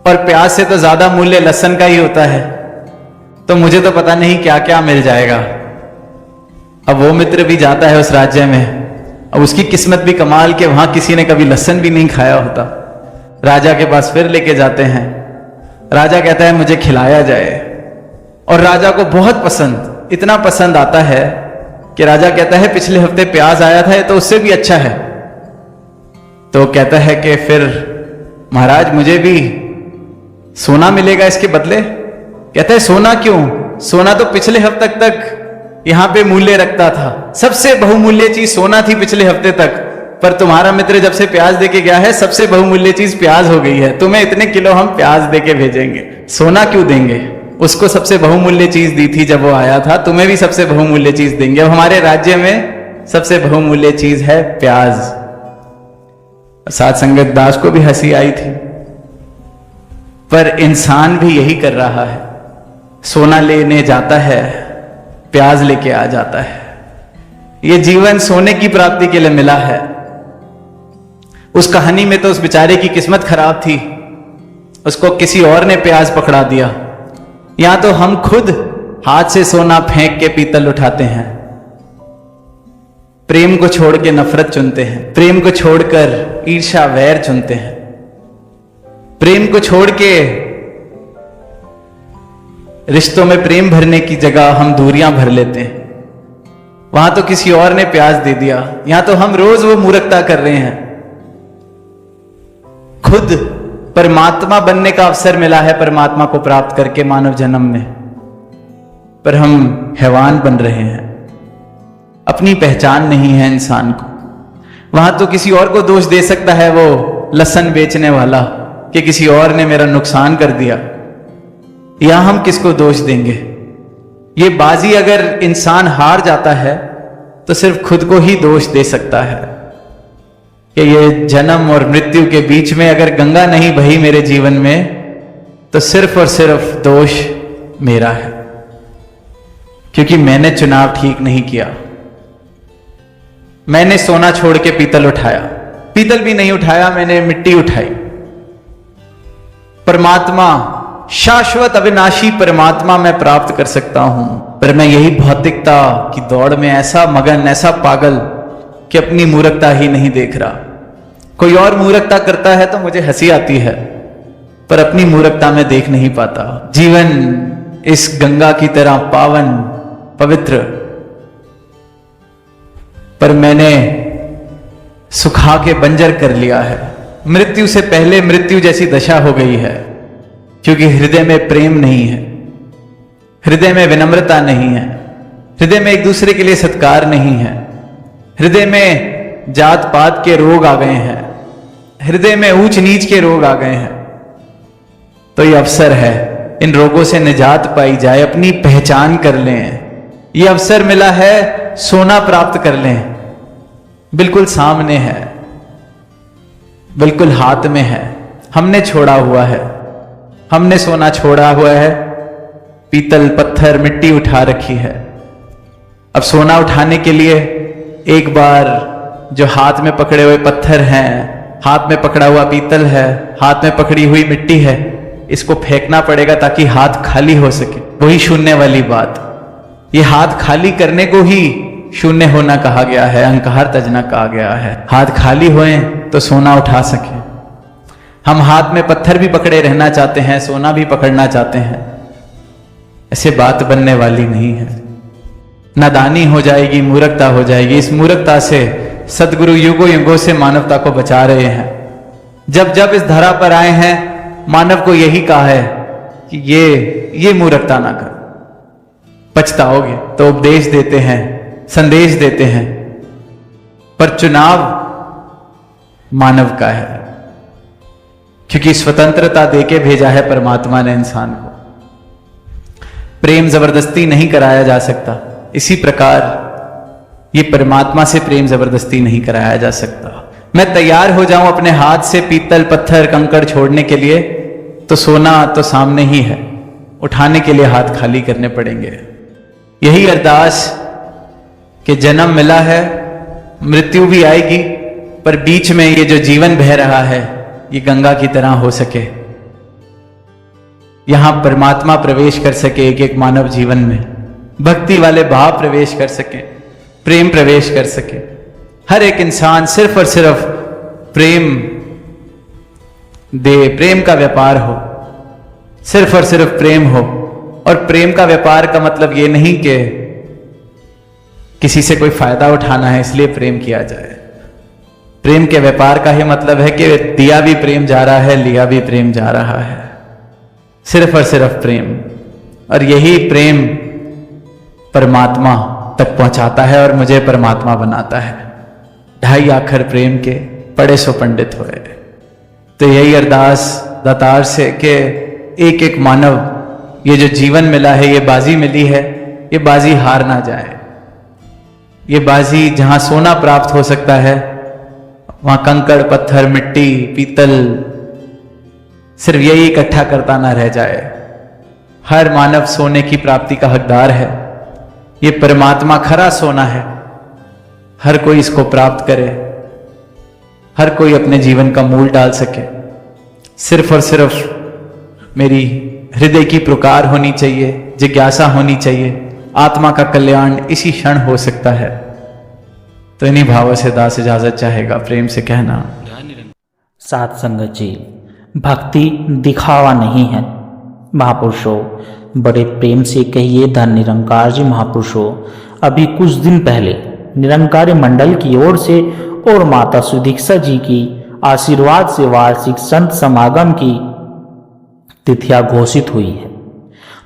और प्याज से तो ज्यादा मूल्य लहसुन का ही होता है, तो मुझे तो पता नहीं क्या क्या मिल जाएगा। अब वो मित्र भी जाता है उस राज्य में, अब उसकी किस्मत भी कमाल के वहां किसी ने कभी लहसुन भी नहीं खाया होता। राजा के पास फिर लेके जाते हैं, राजा कहता है मुझे खिलाया जाए, और राजा को बहुत पसंद, इतना पसंद आता है कि राजा कहता है पिछले हफ्ते प्याज आया था, तो उससे भी अच्छा है। तो कहता है कि फिर महाराज मुझे भी सोना मिलेगा इसके बदले? कहता है सोना क्यों, सोना तो पिछले हफ्ते तक यहां पे मूल्य रखता था, सबसे बहुमूल्य चीज सोना थी पिछले हफ्ते तक, पर तुम्हारा मित्र जब से प्याज देके गया है सबसे बहुमूल्य चीज प्याज हो गई है, तुम्हें इतने किलो हम प्याज देके भेजेंगे, सोना क्यों देंगे? उसको सबसे बहुमूल्य चीज दी थी जब वो आया था, तुम्हें भी सबसे बहुमूल्य चीज देंगे। अब हमारे राज्य में सबसे बहुमूल्य चीज है प्याज। साध संगत दास को भी हंसी आई थी, पर इंसान भी यही कर रहा है, सोना लेने जाता है, प्याज लेके आ जाता है। ये जीवन सोने की प्राप्ति के लिए मिला है। उस कहानी में तो उस बेचारे की किस्मत खराब थी, उसको किसी और ने प्याज पकड़ा दिया। यहां तो हम खुद हाथ से सोना फेंक के पीतल उठाते हैं, प्रेम को छोड़ के नफरत चुनते हैं, प्रेम को छोड़कर ईर्ष्या वैर चुनते हैं, प्रेम को छोड़ के रिश्तों में प्रेम भरने की जगह हम दूरियां भर लेते हैं। वहां तो किसी और ने प्याज दे दिया, यहां तो हम रोज वो मूर्खता कर रहे हैं। खुद परमात्मा बनने का अवसर मिला है परमात्मा को प्राप्त करके मानव जन्म में, पर हम हैवान बन रहे हैं। अपनी पहचान नहीं है इंसान को। वहां तो किसी और को दोष दे सकता है वो लहसुन बेचने वाला कि किसी और ने मेरा नुकसान कर दिया। यहां हम किसको दोष देंगे? ये बाजी अगर इंसान हार जाता है तो सिर्फ खुद को ही दोष दे सकता है कि ये जन्म और मृत्यु के बीच में अगर गंगा नहीं बही मेरे जीवन में तो सिर्फ और सिर्फ दोष मेरा है, क्योंकि मैंने चुनाव ठीक नहीं किया। मैंने सोना छोड़ के पीतल उठाया, पीतल भी नहीं उठाया, मैंने मिट्टी उठाई। परमात्मा, शाश्वत अविनाशी परमात्मा मैं प्राप्त कर सकता हूं, पर मैं यही भौतिकता की दौड़ में ऐसा मगन, ऐसा पागल कि अपनी मूर्खता ही नहीं देख रहा। कोई और मूर्खता करता है तो मुझे हंसी आती है, पर अपनी मूर्खता में देख नहीं पाता। जीवन इस गंगा की तरह पावन पवित्र, पर मैंने सुखा के बंजर कर लिया है। मृत्यु से पहले मृत्यु जैसी दशा हो गई है, क्योंकि हृदय में प्रेम नहीं है, हृदय में विनम्रता नहीं है, हृदय में एक दूसरे के लिए सत्कार नहीं है, हृदय में जात पात के रोग आ गए हैं, हृदय में ऊंच नीच के रोग आ गए हैं। तो ये अवसर है इन रोगों से निजात पाई जाए, अपनी पहचान कर लें। ये अवसर मिला है सोना प्राप्त कर लें। बिल्कुल सामने है, बिल्कुल हाथ में है, हमने छोड़ा हुआ है, हमने सोना छोड़ा हुआ है, पीतल पत्थर मिट्टी उठा रखी है। अब सोना उठाने के लिए एक बार जो हाथ में पकड़े हुए पत्थर हैं, हाथ में पकड़ा हुआ पीतल है, हाथ में पकड़ी हुई मिट्टी है, इसको फेंकना पड़ेगा ताकि हाथ खाली हो सके। वही शून्य वाली बात, ये हाथ खाली करने को ही शून्य होना कहा गया है, अहंकार तजना कहा गया है। हाथ खाली होए तो सोना उठा सके। हम हाथ में पत्थर भी पकड़े रहना चाहते हैं, सोना भी पकड़ना चाहते हैं, ऐसे बात बनने वाली नहीं है। नादानी हो जाएगी, मूर्खता हो जाएगी। इस मूर्खता से सदगुरु युगों युगों से मानवता को बचा रहे हैं। जब जब इस धरा पर आए हैं, मानव को यही कहा है कि ये मूर्खता ना कर, पछताओगे। तो उपदेश देते हैं, संदेश देते हैं, पर चुनाव मानव का है, क्योंकि स्वतंत्रता देके भेजा है परमात्मा ने इंसान को। प्रेम जबरदस्ती नहीं कराया जा सकता, इसी प्रकार ये परमात्मा से प्रेम जबरदस्ती नहीं कराया जा सकता। मैं तैयार हो जाऊं अपने हाथ से पीतल पत्थर कंकड़ छोड़ने के लिए, तो सोना तो सामने ही है, उठाने के लिए हाथ खाली करने पड़ेंगे। यही अरदास कि जन्म मिला है, मृत्यु भी आएगी, पर बीच में ये जो जीवन बह रहा है ये गंगा की तरह हो सके, यहां परमात्मा प्रवेश कर सके एक एक मानव जीवन में, भक्ति वाले भाव प्रवेश कर सके, प्रेम प्रवेश कर सके। हर एक इंसान सिर्फ और सिर्फ प्रेम दे, प्रेम का व्यापार हो, सिर्फ और सिर्फ प्रेम हो। और प्रेम का व्यापार का मतलब ये नहीं कि किसी से कोई फायदा उठाना है इसलिए प्रेम किया जाए। प्रेम के व्यापार का ही मतलब है कि दिया भी प्रेम जा रहा है, लिया भी प्रेम जा रहा है, सिर्फ और सिर्फ प्रेम। और यही प्रेम परमात्मा तक पहुंचाता है और मुझे परमात्मा बनाता है। 2.5 अक्षर प्रेम के पढ़े सो पंडित होए। तो यही अरदास दातार से कि एक एक मानव, ये जो जीवन मिला है, ये बाजी मिली है, ये बाजी हार ना जाए। ये बाजी जहां सोना प्राप्त हो सकता है, वहां कंकड़ पत्थर मिट्टी पीतल सिर्फ यही इकट्ठा करता ना रह जाए। हर मानव सोने की प्राप्ति का हकदार है। ये परमात्मा खरा सोना है, हर कोई इसको प्राप्त करे, हर कोई अपने जीवन का मूल डाल सके। सिर्फ और सिर्फ मेरी हृदय की पुकार होनी चाहिए, जिज्ञासा होनी चाहिए, आत्मा का कल्याण इसी क्षण हो सकता है। तो इन्हीं भावों से दास इजाजत चाहेगा प्रेम से कहना। साथ संगत जी, भक्ति दिखावा नहीं है महापुरुषों, बड़े प्रेम से कहिए धन निरंकार जी महापुरुषों। अभी कुछ दिन पहले निरंकारी मंडल की ओर से और माता सुदीक्षा जी की आशीर्वाद से वार्षिक संत समागम की तिथियां घोषित हुई है,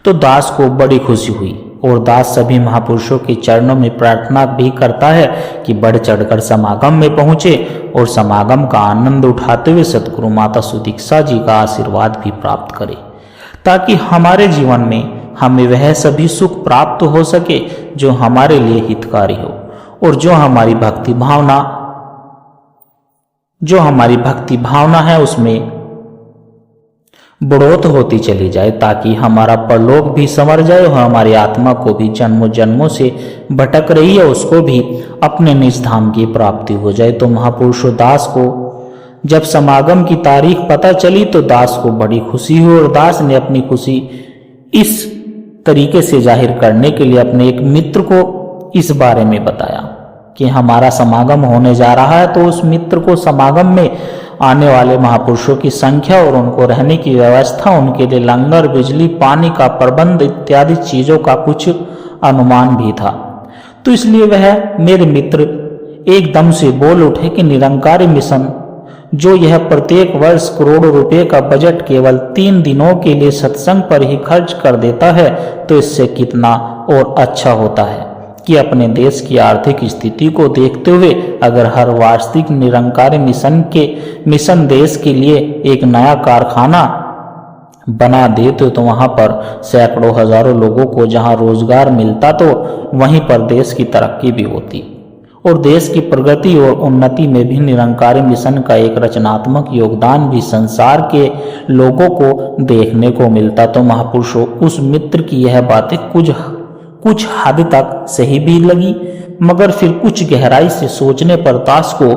तो दास को बड़ी खुशी हुई। और दास सभी महापुरुषों के चरणों में प्रार्थना भी करता है कि बढ़ चढ़कर समागम में पहुंचे और समागम का आनंद उठाते हुए सद्गुरु माता सुदीक्षा जी का आशीर्वाद भी प्राप्त करे, ताकि हमारे जीवन में हमें वह सभी सुख प्राप्त हो सके जो हमारे लिए हितकारी हो और जो हमारी भक्ति भावना है उसमें बढ़ोत होती चली जाए, ताकि हमारा परलोक भी संवर जाए और हमारी आत्मा को भी जन्मों जन्मों से भटक रही है उसको भी अपने निज धाम की प्राप्ति हो जाए। तो महापुरुषों दास को जब समागम की तारीख पता चली तो दास को बड़ी खुशी हुई और दास ने अपनी खुशी इस तरीके से जाहिर करने के लिए अपने एक मित्र को इस बारे में बताया कि हमारा समागम होने जा रहा है। तो उस मित्र को समागम में आने वाले महापुरुषों की संख्या और उनको रहने की व्यवस्था, उनके लिए लंगर, बिजली, पानी का प्रबंध इत्यादि चीजों का कुछ अनुमान भी था। तो इसलिए वह मेरे मित्र एकदम से बोल उठे कि निरंकारी मिशन जो यह प्रत्येक वर्ष करोड़ों रुपए का बजट केवल 3 दिनों के लिए सत्संग पर ही खर्च कर देता है, तो इससे कितना और अच्छा होता है कि अपने देश की आर्थिक स्थिति को देखते हुए अगर हर वार्षिक निरंकारी मिशन देश के लिए एक नया कारखाना बना देते तो वहां पर सैकड़ों हजारों लोगों को जहां रोजगार मिलता तो वहीं पर देश की तरक्की भी होती और देश की प्रगति और उन्नति में भी निरंकारी मिशन का एक रचनात्मक योगदान भी संसार के लोगों को देखने को मिलता। तो महापुरुषों उस मित्र की यह बातें कुछ हद तक सही भी लगी, मगर फिर कुछ गहराई से सोचने पर दास को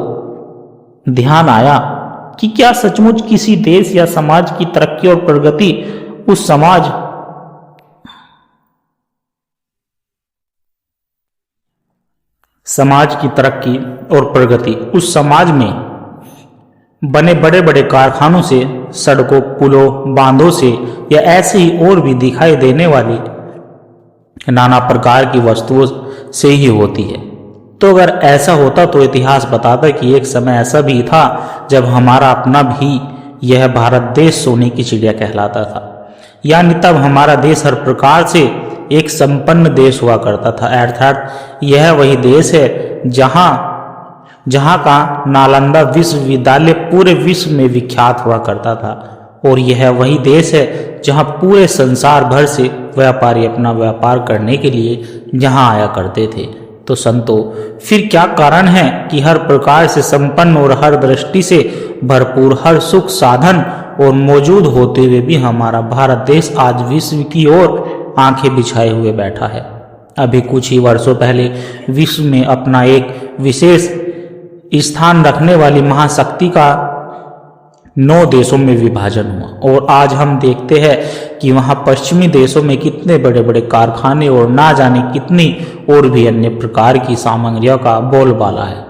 ध्यान आया कि क्या सचमुच किसी देश या समाज की तरक्की और प्रगति उस समाज में बने बड़े बड़े कारखानों से, सड़कों, पुलों, बांधों से या ऐसे ही और भी दिखाई देने वाली नाना प्रकार की वस्तुओं से ही होती है। तो अगर ऐसा होता तो इतिहास बताता कि एक समय ऐसा भी था जब हमारा अपना भी यह भारत देश सोने की चिड़िया कहलाता था, यानी तब हमारा देश हर प्रकार से एक संपन्न देश हुआ करता था। अर्थात यह वही देश है जहां का नालंदा विश्वविद्यालय पूरे विश्व में विख्यात हुआ करता था और यह वही देश है जहां पूरे संसार भर से व्यापारी अपना व्यापार करने के लिए यहाँ आया करते थे। तो संतो फिर क्या कारण है कि हर प्रकार से संपन्न और हर दृष्टि से भरपूर हर सुख साधन और मौजूद होते हुए भी हमारा भारत देश आज विश्व की ओर आंखें बिछाए हुए बैठा है। अभी कुछ ही वर्षों पहले विश्व में अपना एक विशेष स्थान रखने वाली महाशक्ति का 9 देशों में विभाजन हुआ और आज हम देखते हैं कि वहां पश्चिमी देशों में कितने बड़े बड़े कारखाने और ना जाने कितनी और भी अन्य प्रकार की सामग्रियों का बोलबाला है।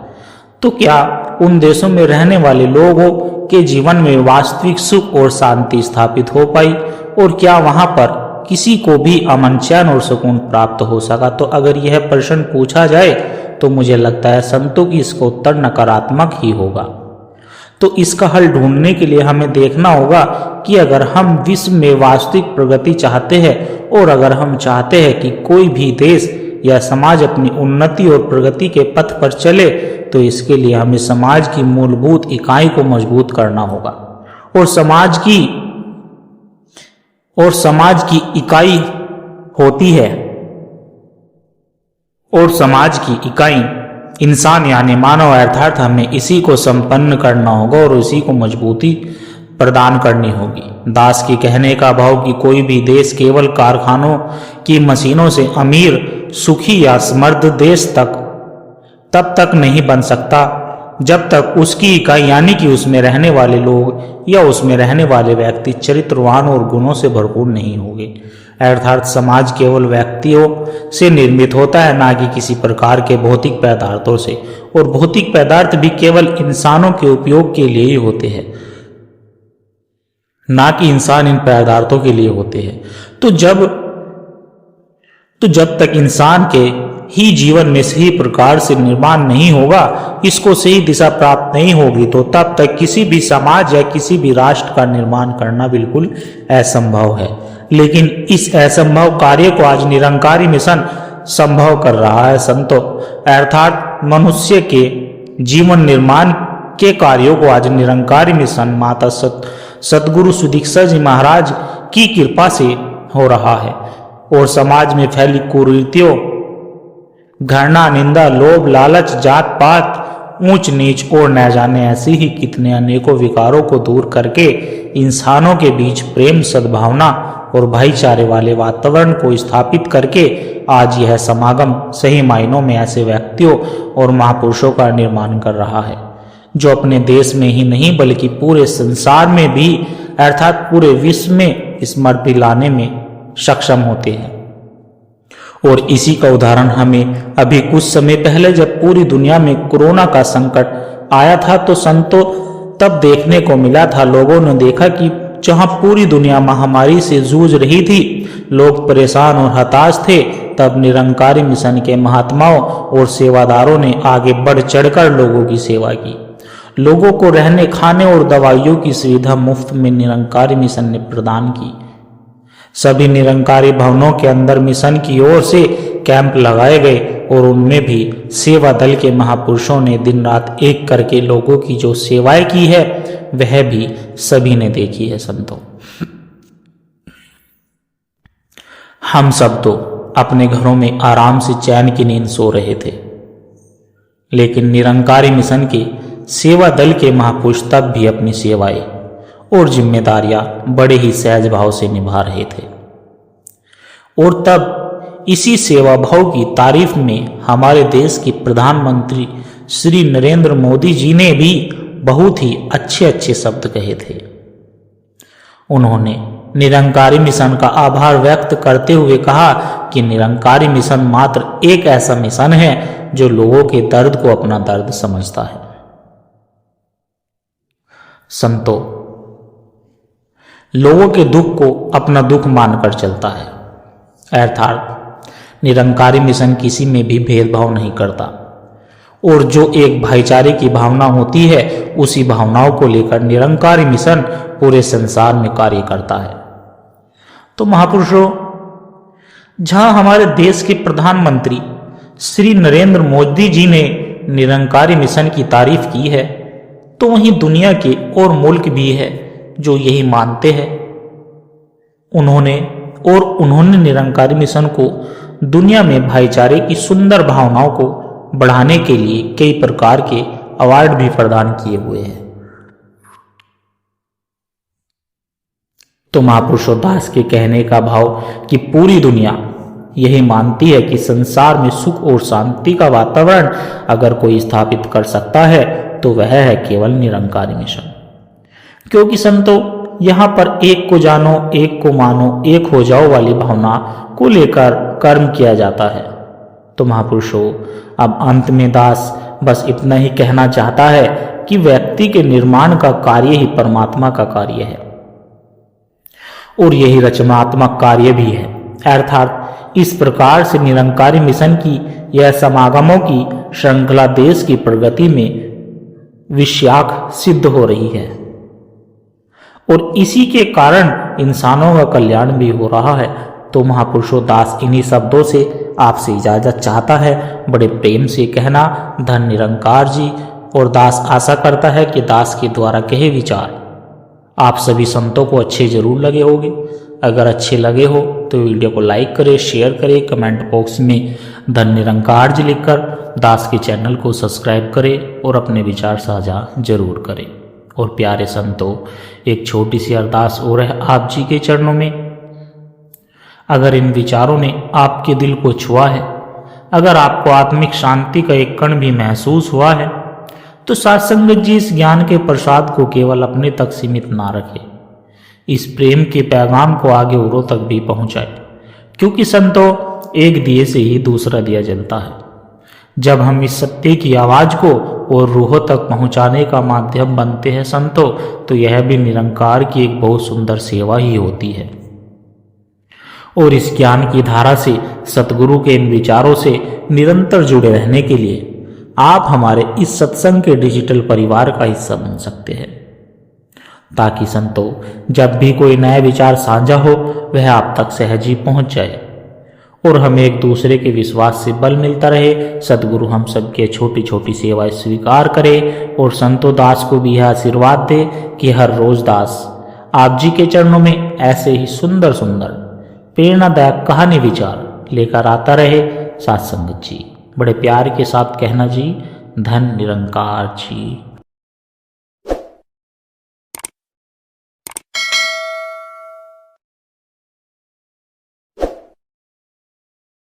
तो क्या उन देशों में रहने वाले लोगों के जीवन में वास्तविक सुख और शांति स्थापित हो पाई और क्या वहां पर किसी को भी अमन, चैन और सुकून प्राप्त हो सका? तो अगर यह प्रश्न पूछा जाए तो मुझे लगता है संतों की इसका उत्तर नकारात्मक ही होगा। तो इसका हल ढूंढने के लिए हमें देखना होगा कि अगर हम विश्व में वास्तविक प्रगति चाहते हैं और अगर हम चाहते हैं कि कोई भी देश या समाज अपनी उन्नति और प्रगति के पथ पर चले तो इसके लिए हमें समाज की मूलभूत इकाई को मजबूत करना होगा और समाज की इकाई होती है और समाज की इकाई इंसान यानी मानव, अर्थात हमें इसी को संपन्न करना होगा और इसी को मजबूती प्रदान करनी होगी। दास के कहने का भाव कि कोई भी देश केवल कारखानों की मशीनों से अमीर, सुखी या समृद्ध देश तब तक नहीं बन सकता जब तक उसकी इकाई यानी कि उसमें रहने वाले लोग या उसमें रहने वाले व्यक्ति चरित्रवान और गुणों से भरपूर नहीं होंगे। अर्थात समाज केवल व्यक्तियों से निर्मित होता है, ना कि किसी प्रकार के भौतिक पदार्थों से, और भौतिक पदार्थ भी केवल इंसानों के उपयोग के लिए ही होते हैं, ना कि इंसान इन पदार्थों के लिए होते हैं। तो जब तक इंसान के ही जीवन में सही प्रकार से निर्माण नहीं होगा, इसको सही दिशा प्राप्त नहीं होगी, तो तब तक किसी भी समाज या किसी भी राष्ट्र का निर्माण करना बिल्कुल असंभव है। लेकिन इस असंभव कार्य को आज निरंकारी मिशन संभव कर रहा है संतों। अर्थात मनुष्य के जीवन निर्माण के कार्यों को आज निरंकारी मिशन माता सतगुरु सुदीक्षा जी महाराज की कृपा से हो रहा है और समाज में फैली कुरीतियों, घृणा, निंदा, लोभ, लालच, जात पात, ऊंच नीच और न जाने ऐसी ही कितने अनेकों विकारों को दूर करके इंसानों के बीच प्रेम, सद्भावना और भाईचारे वाले वातावरण को स्थापित करके आज यह समागम सही मायनों में ऐसे व्यक्तियों और महापुरुषों का निर्माण कर रहा है जो अपने देश में ही नहीं बल्कि पूरे संसार में भी अर्थात पूरे विश्व में स्मृति लाने में सक्षम होते हैं। और इसी का उदाहरण हमें अभी कुछ समय पहले जब पूरी दुनिया में कोरोना का संकट आया था तो संतों तब देखने को मिला था। लोगों ने देखा कि जहां पूरी दुनिया महामारी से जूझ रही थी, लोग परेशान और हताश थे, तब निरंकारी मिशन के महात्माओं और सेवादारों ने आगे बढ़ चढ़कर लोगों की सेवा की। लोगों को रहने, खाने और दवाइयों की सुविधा मुफ्त में निरंकारी मिशन ने प्रदान की। सभी निरंकारी भवनों के अंदर मिशन की ओर से कैंप लगाए गए और उनमें भी सेवा दल के महापुरुषों ने दिन रात एक करके लोगों की जो सेवाएं की है वह भी सभी ने देखी है संतों। हम सब तो अपने घरों में आराम से चैन की नींद सो रहे थे, लेकिन निरंकारी मिशन के सेवा दल के महापुरुष तब भी अपनी सेवाएं और जिम्मेदारियां बड़े ही सहज भाव से निभा रहे थे। और तब इसी सेवा भाव की तारीफ में हमारे देश के प्रधानमंत्री श्री नरेंद्र मोदी जी ने भी बहुत ही अच्छे अच्छे शब्द कहे थे। उन्होंने निरंकारी मिशन का आभार व्यक्त करते हुए कहा कि निरंकारी मिशन मात्र एक ऐसा मिशन है जो लोगों के दर्द को अपना दर्द समझता है। संतों, लोगों के दुख को अपना दुख मानकर चलता है। अर्थात निरंकारी मिशन किसी में भी भेदभाव नहीं करता और जो एक भाईचारे की भावना होती है उसी भावनाओं को लेकर निरंकारी मिशन पूरे संसार में कार्य करता है। तो महापुरुषों, जहां हमारे देश के प्रधानमंत्री श्री नरेंद्र मोदी जी ने निरंकारी मिशन की तारीफ की है, तो वहीं दुनिया के और मुल्क भी है जो यही मानते हैं। उन्होंने निरंकारी मिशन को दुनिया में भाईचारे की सुंदर भावनाओं को बढ़ाने के लिए कई प्रकार के अवार्ड भी प्रदान किए हुए हैं। तो महापुरुषों दास के कहने का भाव कि पूरी दुनिया यही मानती है कि संसार में सुख और शांति का वातावरण अगर कोई स्थापित कर सकता है तो वह है केवल निरंकारी मिशन। क्योंकि संतों, यहाँ पर एक को जानो, एक को मानो, एक हो जाओ वाली भावना को लेकर कर्म किया जाता है। तो महापुरुषों, अब अंत में दास बस इतना ही कहना चाहता है कि व्यक्ति के निर्माण का कार्य ही परमात्मा का कार्य है और यही रचनात्मक कार्य भी है। अर्थात इस प्रकार से निरंकारी मिशन की यह समागमों की श्रृंखला देश की प्रगति में विशाख सिद्ध हो रही है और इसी के कारण इंसानों का कल्याण भी हो रहा है। तो महापुरुषों दास इन्हीं शब्दों से आपसे इजाजत चाहता है, बड़े प्रेम से कहना धन निरंकार जी। और दास आशा करता है कि दास के द्वारा कहे विचार आप सभी संतों को अच्छे जरूर लगे होंगे। अगर अच्छे लगे हो तो वीडियो को लाइक करें, शेयर करें, कमेंट बॉक्स में धन निरंकार जी लिखकर दास के चैनल को सब्सक्राइब करें और अपने विचार साझा जरूर करें। और प्यारे संतों, एक छोटी सी अरदास और है आप जी के चरणों में। अगर इन विचारों ने आपके दिल को छुआ है, अगर आपको आत्मिक शांति का एक कण भी महसूस हुआ है, तो सत्संग जी इस ज्ञान के प्रसाद को केवल अपने तक सीमित ना रखे, इस प्रेम के पैगाम को आगे औरों तक भी पहुंचाए। क्योंकि संतों, एक दिए से ही दूसरा दिया जलता है। जब हम इस सत्य की आवाज को और रूहों तक पहुंचाने का माध्यम बनते हैं संतों, तो यह भी निरंकार की एक बहुत सुंदर सेवा ही होती है। और इस ज्ञान की धारा से, सतगुरु के इन विचारों से निरंतर जुड़े रहने के लिए आप हमारे इस सत्संग के डिजिटल परिवार का हिस्सा बन सकते हैं। ताकि संतों जब भी कोई नया विचार साझा हो वह आप तक सहज ही पहुंच जाए और हमें एक दूसरे के विश्वास से बल मिलता रहे। सदगुरु हम सबके छोटी छोटी सेवाएं स्वीकार करे और संतों दास को भी यह आशीर्वाद दे कि हर रोज दास आप जी के चरणों में ऐसे ही सुंदर सुंदर प्रेरणादायक कहानी विचार लेकर आता रहे। साथ संगत जी बड़े प्यार के साथ कहना जी, धन निरंकार जी।